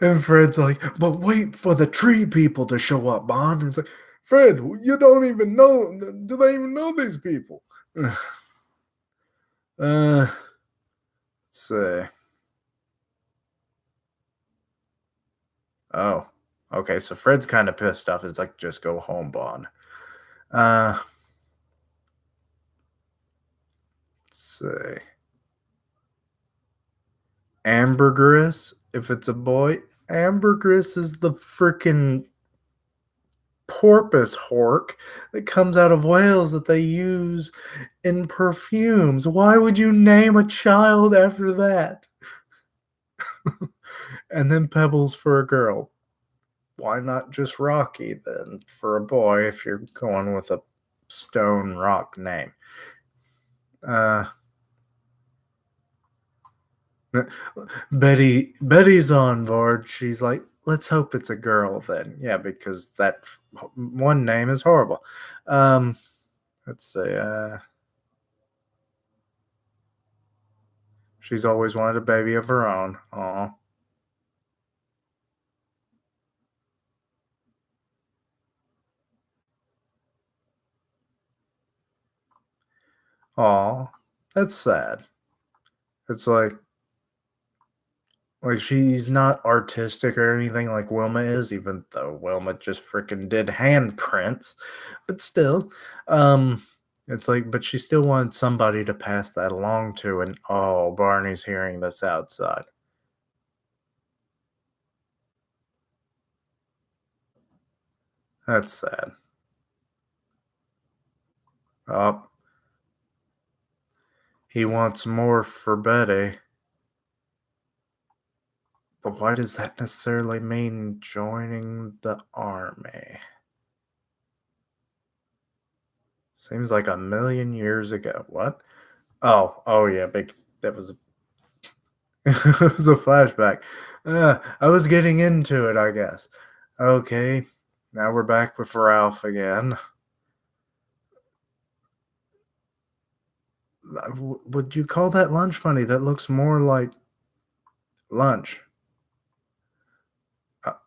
and Fred's like, but wait for the tree people to show up, Bond. And it's like, Fred, you don't even know. Do they even know these people? Let's see. Oh, okay. So Fred's kind of pissed off. It's like, just go home, Bond. Uh, let's see. Ambergris, if it's a boy, ambergris is the freaking porpoise hork that comes out of Wales that they use in perfumes. Why would you name a child after that? And then Pebbles for a girl. Why not just Rocky then for a boy if you're going with a stone rock name? Uh, Betty's on board. She's like, let's hope it's a girl then. Yeah, because one name is horrible. Um, let's see. She's always wanted a baby of her own. Aw. Aw. That's sad. It's like she's not artistic or anything like Wilma is, even though Wilma just freaking did handprints. But still, um, it's like, but she still wanted somebody to pass that along to, and oh, Barney's hearing this outside. That's sad. Oh, he wants more for Betty. But why does that necessarily mean joining the army? Seems like a million years ago. What? Oh yeah, big. That was it was a flashback. I was getting into it, I guess. Okay, now we're back with Ralph again. Would you call that lunch money? That looks more like lunch.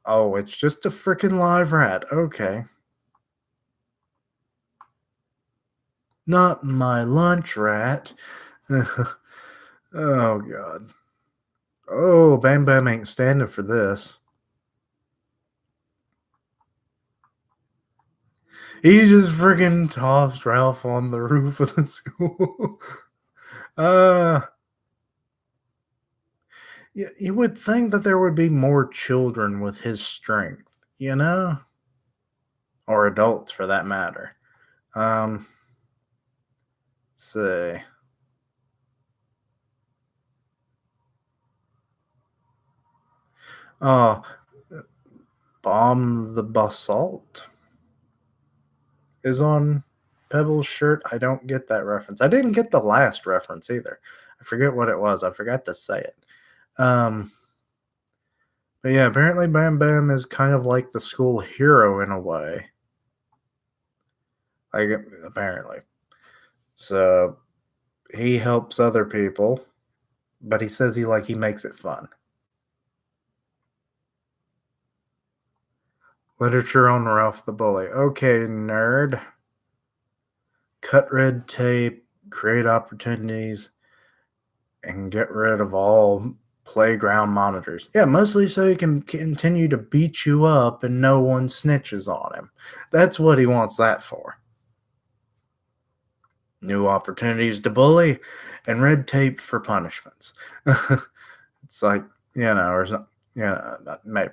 Oh, it's just a freaking live rat. Okay. Not my lunch rat. Oh, God. Oh, Bam Bam ain't standing for this. He just freaking tossed Ralph on the roof of the school. uh, you would think that there would be more children with his strength, you know? Or adults for that matter. Um, let's see. Oh, Bomb the Basalt is on Pebble's shirt. I don't get that reference. I didn't get the last reference either. I forget what it was. I forgot to say it. Um, but yeah, apparently Bam Bam is kind of like the school hero in a way. Like apparently. So he helps other people, but he says he makes it fun. Literature on Ralph the Bully. Okay, nerd. Cut red tape, create opportunities, and get rid of all playground monitors. Yeah, mostly so he can continue to beat you up and no one snitches on him. That's what he wants that for. New opportunities to bully and red tape for punishments. It's like, or something, maybe.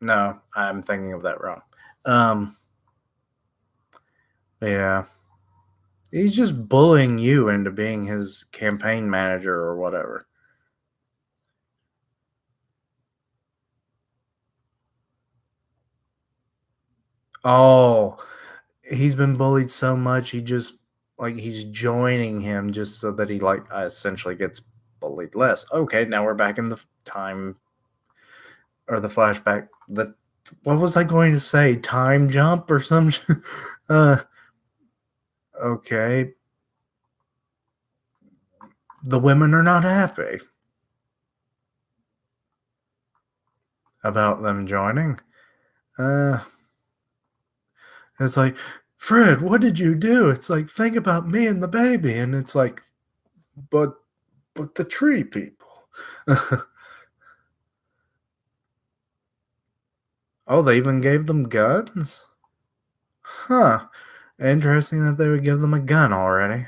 No, I'm thinking of that wrong. Um, yeah. He's just bullying you into being his campaign manager or whatever. Oh, he's been bullied so much, he just he's joining him just so that he essentially gets bullied less. Okay, now we're back in the time or the flashback. The what was I going to say? Time jump or some? uh, okay. The women are not happy about them joining. Uh, it's like, Fred, what did you do? It's like, think about me and the baby, and it's like, but the tree people. Oh, they even gave them guns? Huh. Interesting that they would give them a gun already.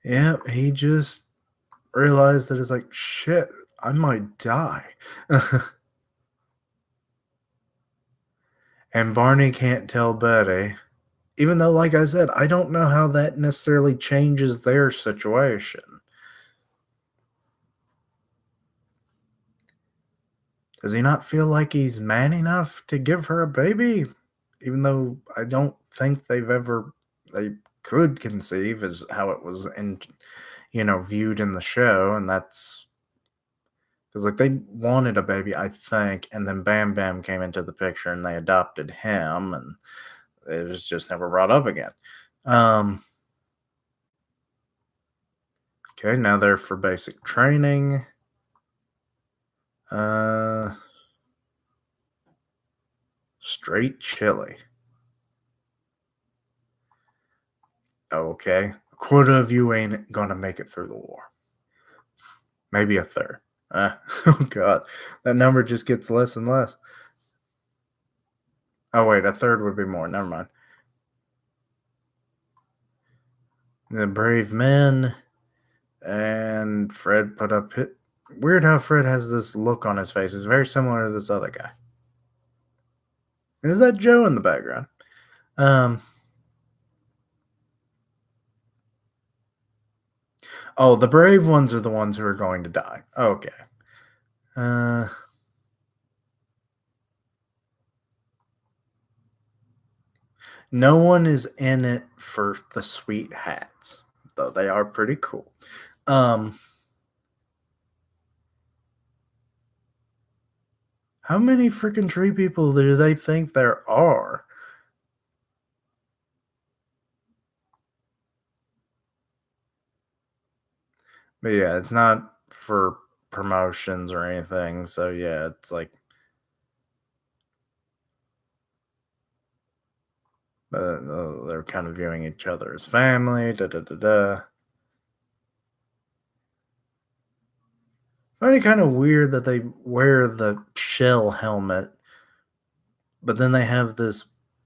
Yeah, he just realized that it's like, shit, I might die. And Barney can't tell Betty. Even though, like I said, I don't know how that necessarily changes their situation. Does he not feel like he's man enough to give her a baby? Even though I don't think they could conceive is how it was viewed in the show, and that's because they wanted a baby, I think, and then Bam Bam came into the picture and they adopted him, and it was just never brought up again. Um, okay, now they're for basic training. Uh, Straight chili. Okay, a quarter of you ain't gonna make it through the war. Maybe a third. Oh god, that number just gets less and less. Oh wait, a third would be more. Never mind. The brave men and Fred put up hit. Weird how Fred has this look on his face. It's very similar to this other guy. Is that Joe in the background? Um. Oh, the brave ones are the ones who are going to die. Okay. Uh. No one is in it for the sweet hats, though they are pretty cool. Um. How many freaking tree people do they think there are? But yeah, it's not for promotions or anything. So yeah, it's like they're kind of viewing each other as family. Da da da da. Find it kind of weird that they wear the shell helmet, but then they have this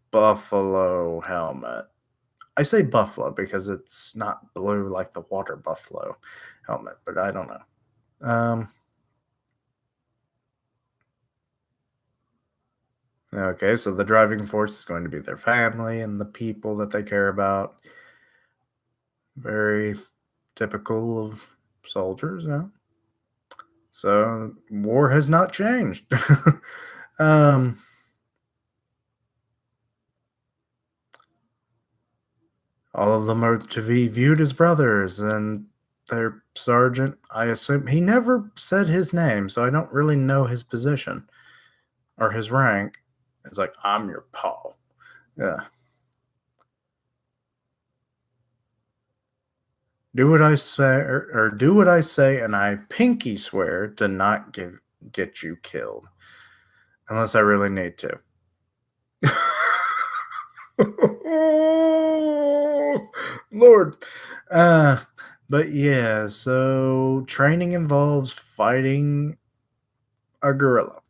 buffalo helmet. I say buffalo because it's not blue like the water buffalo helmet, but I don't know. Okay, so the driving force is going to be their family and the people that they care about. Very typical of soldiers, yeah. So war has not changed. um, All of them are to be viewed as brothers, and their sergeant, I assume he never said his name, so I don't really know his position or his rank. It's like, I'm your paw. Yeah. Do what I say, or do what I say, and I pinky swear to not get you killed, unless I really need to. Lord. Uh, but yeah, so training involves fighting a gorilla.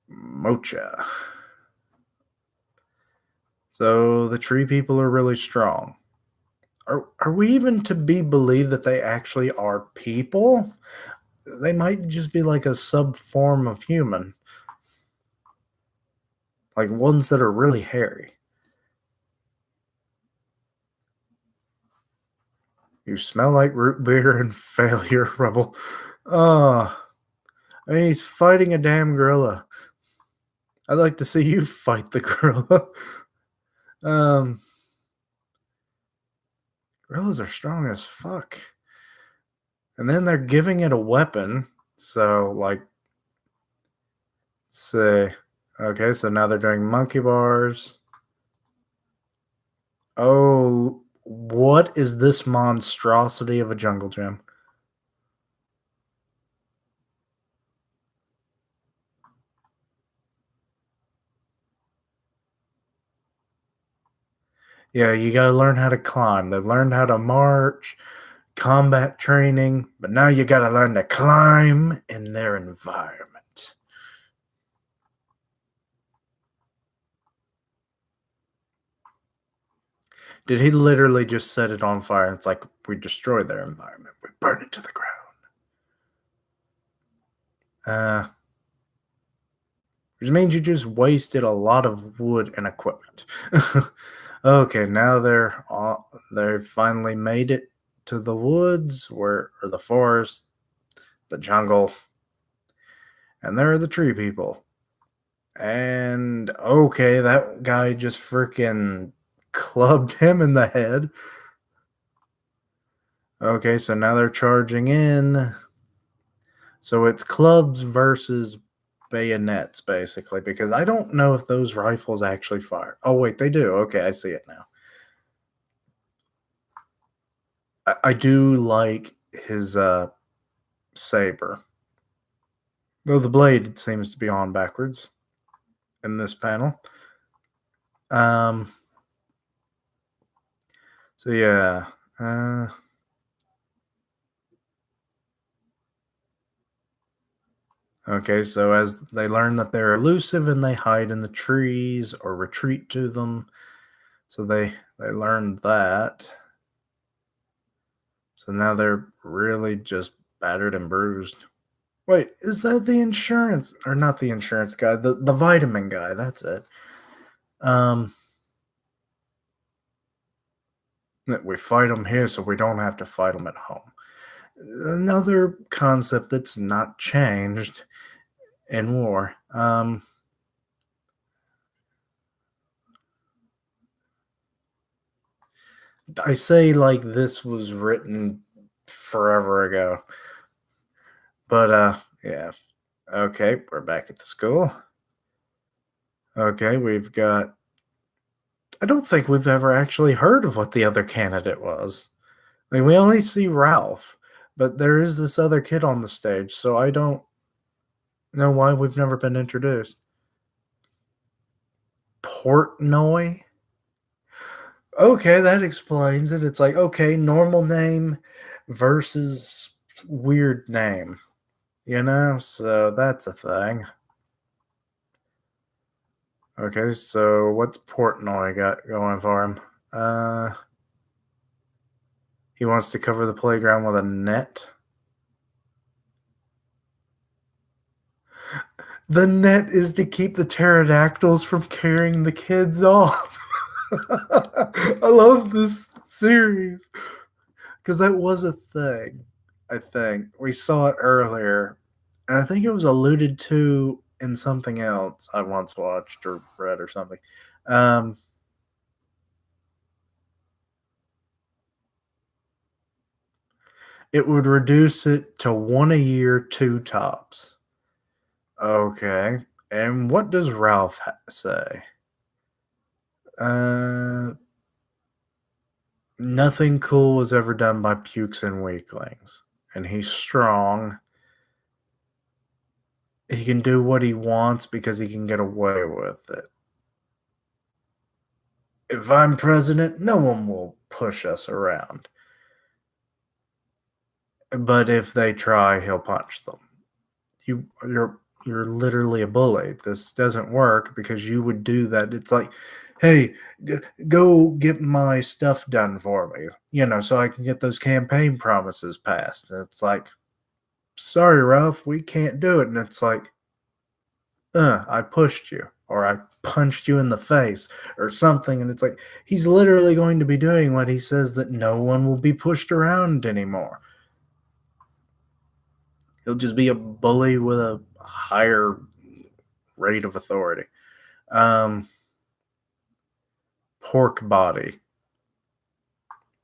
Mocha. So the tree people are really strong. Are we even to be believed that they actually are people? They might just be like a sub form of human, like ones that are really hairy. You smell like root beer and failure, Rebel. Oh, I mean, he's fighting a damn gorilla. I'd like to see you fight the gorilla. um, Gorillas are strong as fuck. And then they're giving it a weapon. So, like, say, okay, so now they're doing monkey bars. Oh, what is this monstrosity of a jungle gym? Yeah, you got to learn how to climb. They learned how to march, combat training, but now you got to learn to climb in their environment. Did he literally just set it on fire? It's like we destroy their environment, we burn it to the ground. Which means you just wasted a lot of wood and equipment. Okay, now they finally made it to the woods where or the forest, the jungle, and there are the tree people. And okay, that guy just freaking clubbed him in the head. Okay, so now they're charging in. So it's clubs versus bayonets, basically, because I don't know if those rifles actually fire. Oh, wait, they do. Okay, I see it now. I do like his saber, though the blade seems to be on backwards in this panel. Um, so yeah. Uh, okay, so as they learn that they're elusive and they hide in the trees or retreat to them, so they learned that. So now they're really just battered and bruised. Wait, is that the insurance or not the insurance guy? The vitamin guy, that's it. Um we fight them here so we don't have to fight them at home. Another concept that's not changed in war. I say like this was written forever ago. But yeah. Okay, we're back at the school. Okay, we've got I don't think we've ever actually heard of what the other candidate was. I mean, we only see Ralph, but there is this other kid on the stage, so I don't know why we've never been introduced. Portnoy? Okay, that explains it. It's like, okay, normal name versus weird name, you know? So that's a thing. Okay, so what's Portnoy got going for him? Uh, he wants to cover the playground with a net. The net is to keep the pterodactyls from carrying the kids off. I love this series because that was a thing. I think we saw it earlier, and I think it was alluded to in something else I once watched or read or something. Um, it would reduce it to 1 a year, 2 tops. Okay. And what does Ralph say? Uh, Nothing cool was ever done by pukes and weaklings. And he's strong. He can do what he wants because he can get away with it. If I'm president, no one will push us around. But if they try, he'll punch them. You're literally a bully. This doesn't work because you would do that. It's like, hey, go get my stuff done for me, so I can get those campaign promises passed. And it's like, sorry, Ralph, we can't do it. And it's like, I pushed you, or I punched you in the face, or something. And it's like, he's literally going to be doing what he says that no one will be pushed around anymore. He'll just be a bully with a higher rate of authority. Um, Pork body.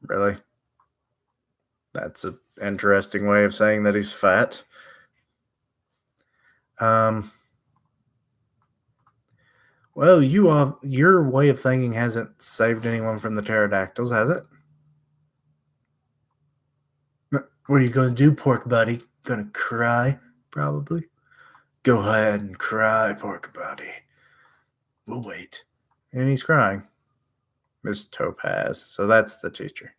Really? That's an interesting way of saying that he's fat. Um, well, your way of thinking hasn't saved anyone from the pterodactyls, has it? What are you going to do, pork buddy? Going to cry? Probably. Go ahead and cry, pork buddy. We'll wait. And he's crying. Miss Topaz. So that's the teacher.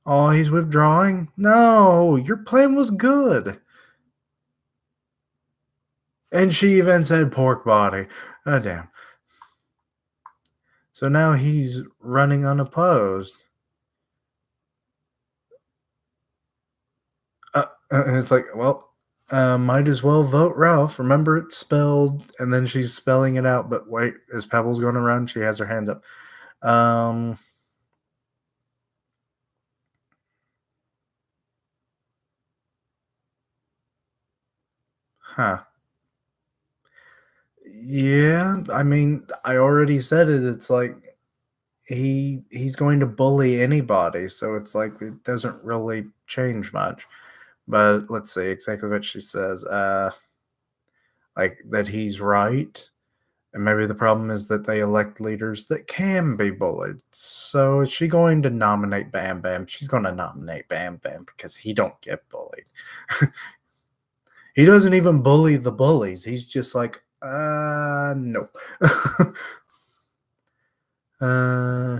Oh, he's withdrawing? No, your plan was good. And she even said pork body. Oh, damn. So now he's running unopposed. And it's like, well, might as well vote Ralph. Remember, it's spelled, and then she's spelling it out. But wait, is Pebbles going to run? She has her hands up. Um, huh. Yeah, I mean, I already said it. It's like he's going to bully anybody, so it's like it doesn't really change much. But let's see exactly what she says. Like that he's right. And maybe the problem is that they elect leaders that can be bullied. So is she going to nominate Bam Bam? She's going to nominate Bam Bam because he don't get bullied. He doesn't even bully the bullies. He's just like, no. uh,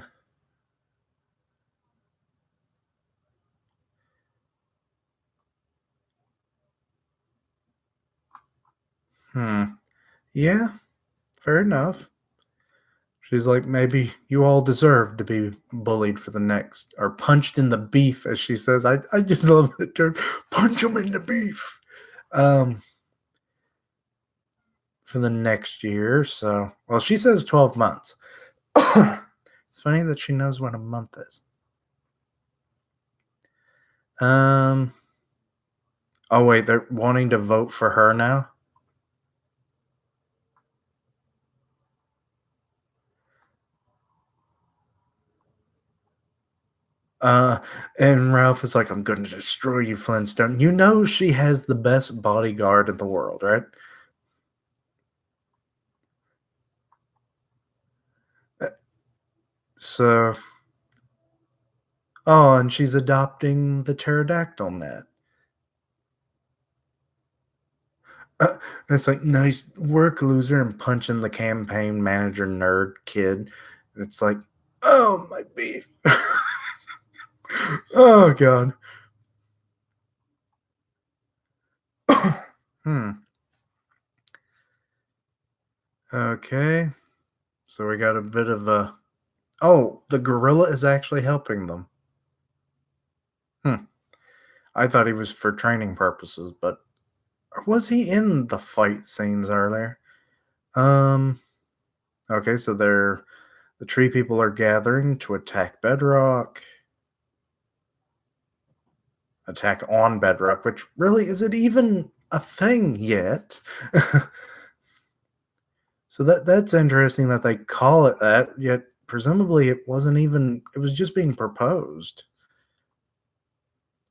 hmm. Yeah, fair enough. She's like, maybe you all deserve to be bullied for the next, or punched in the beef, as she says. I just love the term, punch them in the beef. Um, for the next year. So, well, she says 12 months. It's funny that she knows what a month is. Um, oh, wait, they're wanting to vote for her now? Uh, and Ralph is like, I'm going to destroy you, Flintstone. You know she has the best bodyguard in the world, right? Uh, So, oh, and she's adopting the pterodactyl net. Uh, and it's like, nice work, loser, and punching the campaign manager nerd kid. And it's like, oh, my beef. Oh, God. Hmm. Okay. So we got a bit of a. Oh, the gorilla is actually helping them. Hmm. I thought he was for training purposes, but or was he in the fight scenes earlier? Um. Okay, so the tree people are gathering to attack Bedrock. Attack on Bedrock, which really is it even a thing yet? So that's interesting that they call it that, yet presumably it wasn't even it was just being proposed.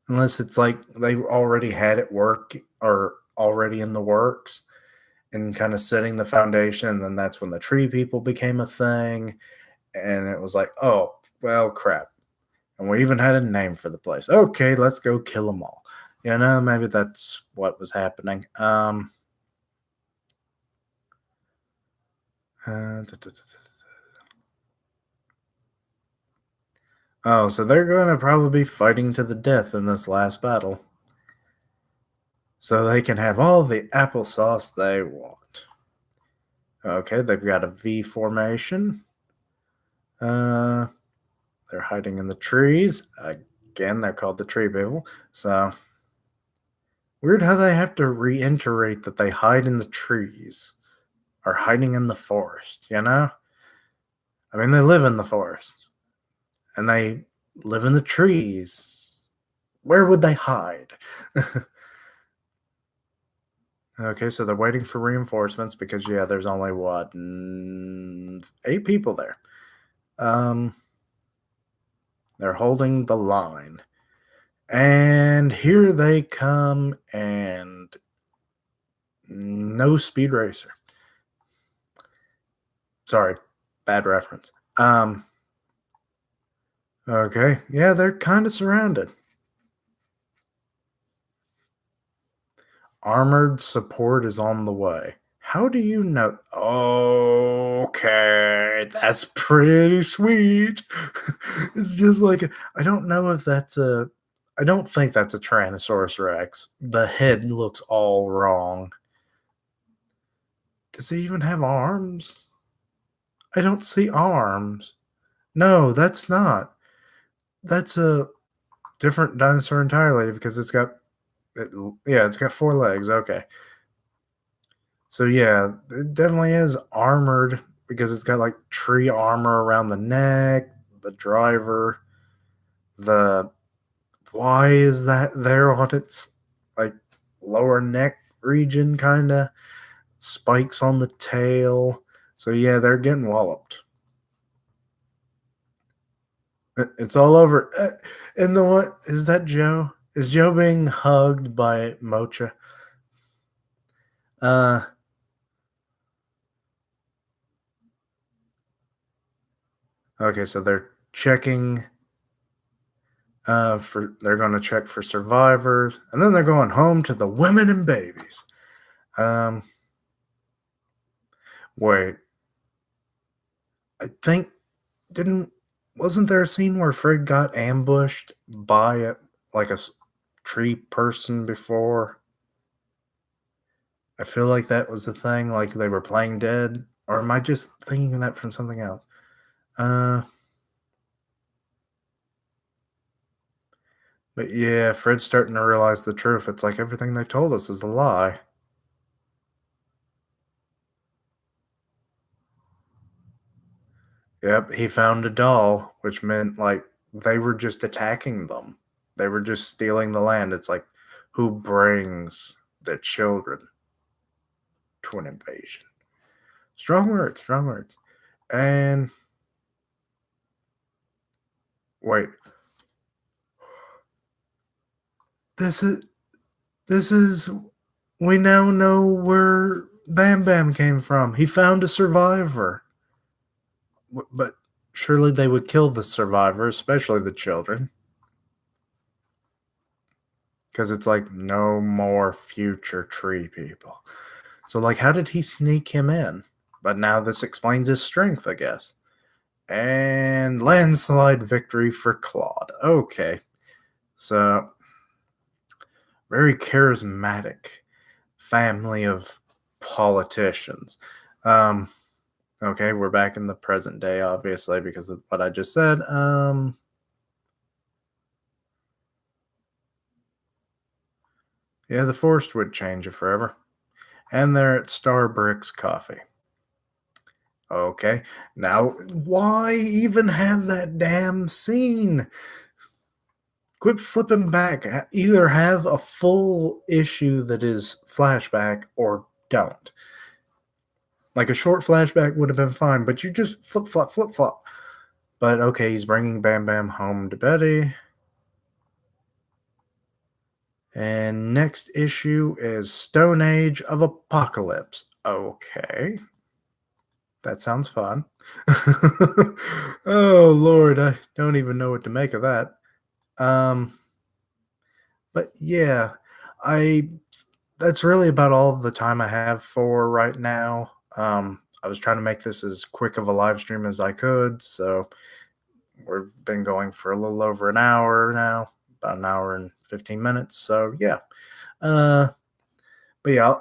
Unless it's like they already had it work or already in the works and kind of setting the foundation, then that's when the tree people became a thing, and it was like, "Oh, well, crap." And we even had a name for the place. Okay, let's go kill them all. Maybe that's what was happening. Oh, so they're going to probably be fighting to the death in this last battle, so they can have all the applesauce they want. Okay, they've got a V formation. Uh, they're hiding in the trees. Again, they're called the tree people. So weird how they have to reiterate that they hide in the trees or hiding in the forest. I mean, they live in the forest and they live in the trees. Where would they hide? Okay, so they're waiting for reinforcements because, yeah, there's only what, 8 people there. Um, they're holding the line. And here they come, and no speed racer. Sorry, bad reference. Okay, yeah, they're kind of surrounded. Armored support is on the way. How do you know? Okay, that's pretty sweet. It's just like I don't know if that's a. I don't think that's a Tyrannosaurus Rex. The head looks all wrong. Does he even have arms? I don't see arms. No, that's not. That's a different dinosaur entirely because yeah, it's got 4 legs. Okay. So yeah, it definitely is armored because it's got like tree armor around the neck, the driver, the why is that there on its like lower neck region kinda, spikes on the tail. So yeah, they're getting walloped. It's all over. And the what is that Joe? Is Joe being hugged by Mocha? Uh okay, so they're checking for they're going to check for survivors, and then they're going home to the women and babies. Um, wait, I think didn't wasn't there a scene where Fred got ambushed by like tree person before? I feel like that was the thing, like they were playing dead, or am I just thinking of that from something else? Uh, but yeah, Fred's starting to realize the truth. It's like everything they told us is a lie. Yep, he found a doll, which meant like they were just attacking them. They were just stealing the land. It's like who brings the children to an invasion? Strong words, strong words. And wait, this is this is we now know where Bam Bam came from. He found a survivor. But surely they would kill the survivor, especially the children, because it's like no more future tree people. So, like, how did he sneak him in? But now this explains his strength, I guess. And landslide victory for Claude. Okay. So, very charismatic family of politicians. Um, okay, we're back in the present day, obviously, because of what I just said. Yeah, the forest would change it forever. And they're at Starbricks Coffee. Okay. Now, why even have that damn scene? Quit flipping back. Either have a full issue that is flashback or don't. Like a short flashback would have been fine, but you just flip flop, flip flop. But okay, he's bringing Bam Bam home to Betty. And next issue is Stone Age of Apocalypse. Okay, that sounds fun. Oh Lord, I don't even know what to make of that. Um, but yeah, I that's really about all the time I have for right now. I was trying to make this as quick of a live stream as I could, so we've been going for a little over an hour now, about an hour and 15 minutes. So yeah. Uh, but yeah,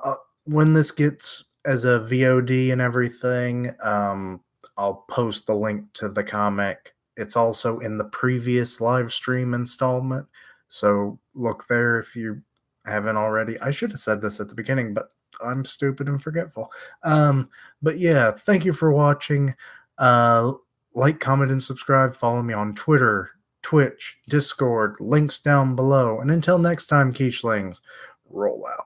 when this gets as a VOD and everything, I'll post the link to the comic. It's also in the previous live stream installment, so look there if you haven't already. I should have said this at the beginning, but I'm stupid and forgetful. But yeah, thank you for watching. Uh, like, comment, and subscribe. Follow me on Twitter, Twitch, Discord. Links down below. And until next time, Keechlings, roll out.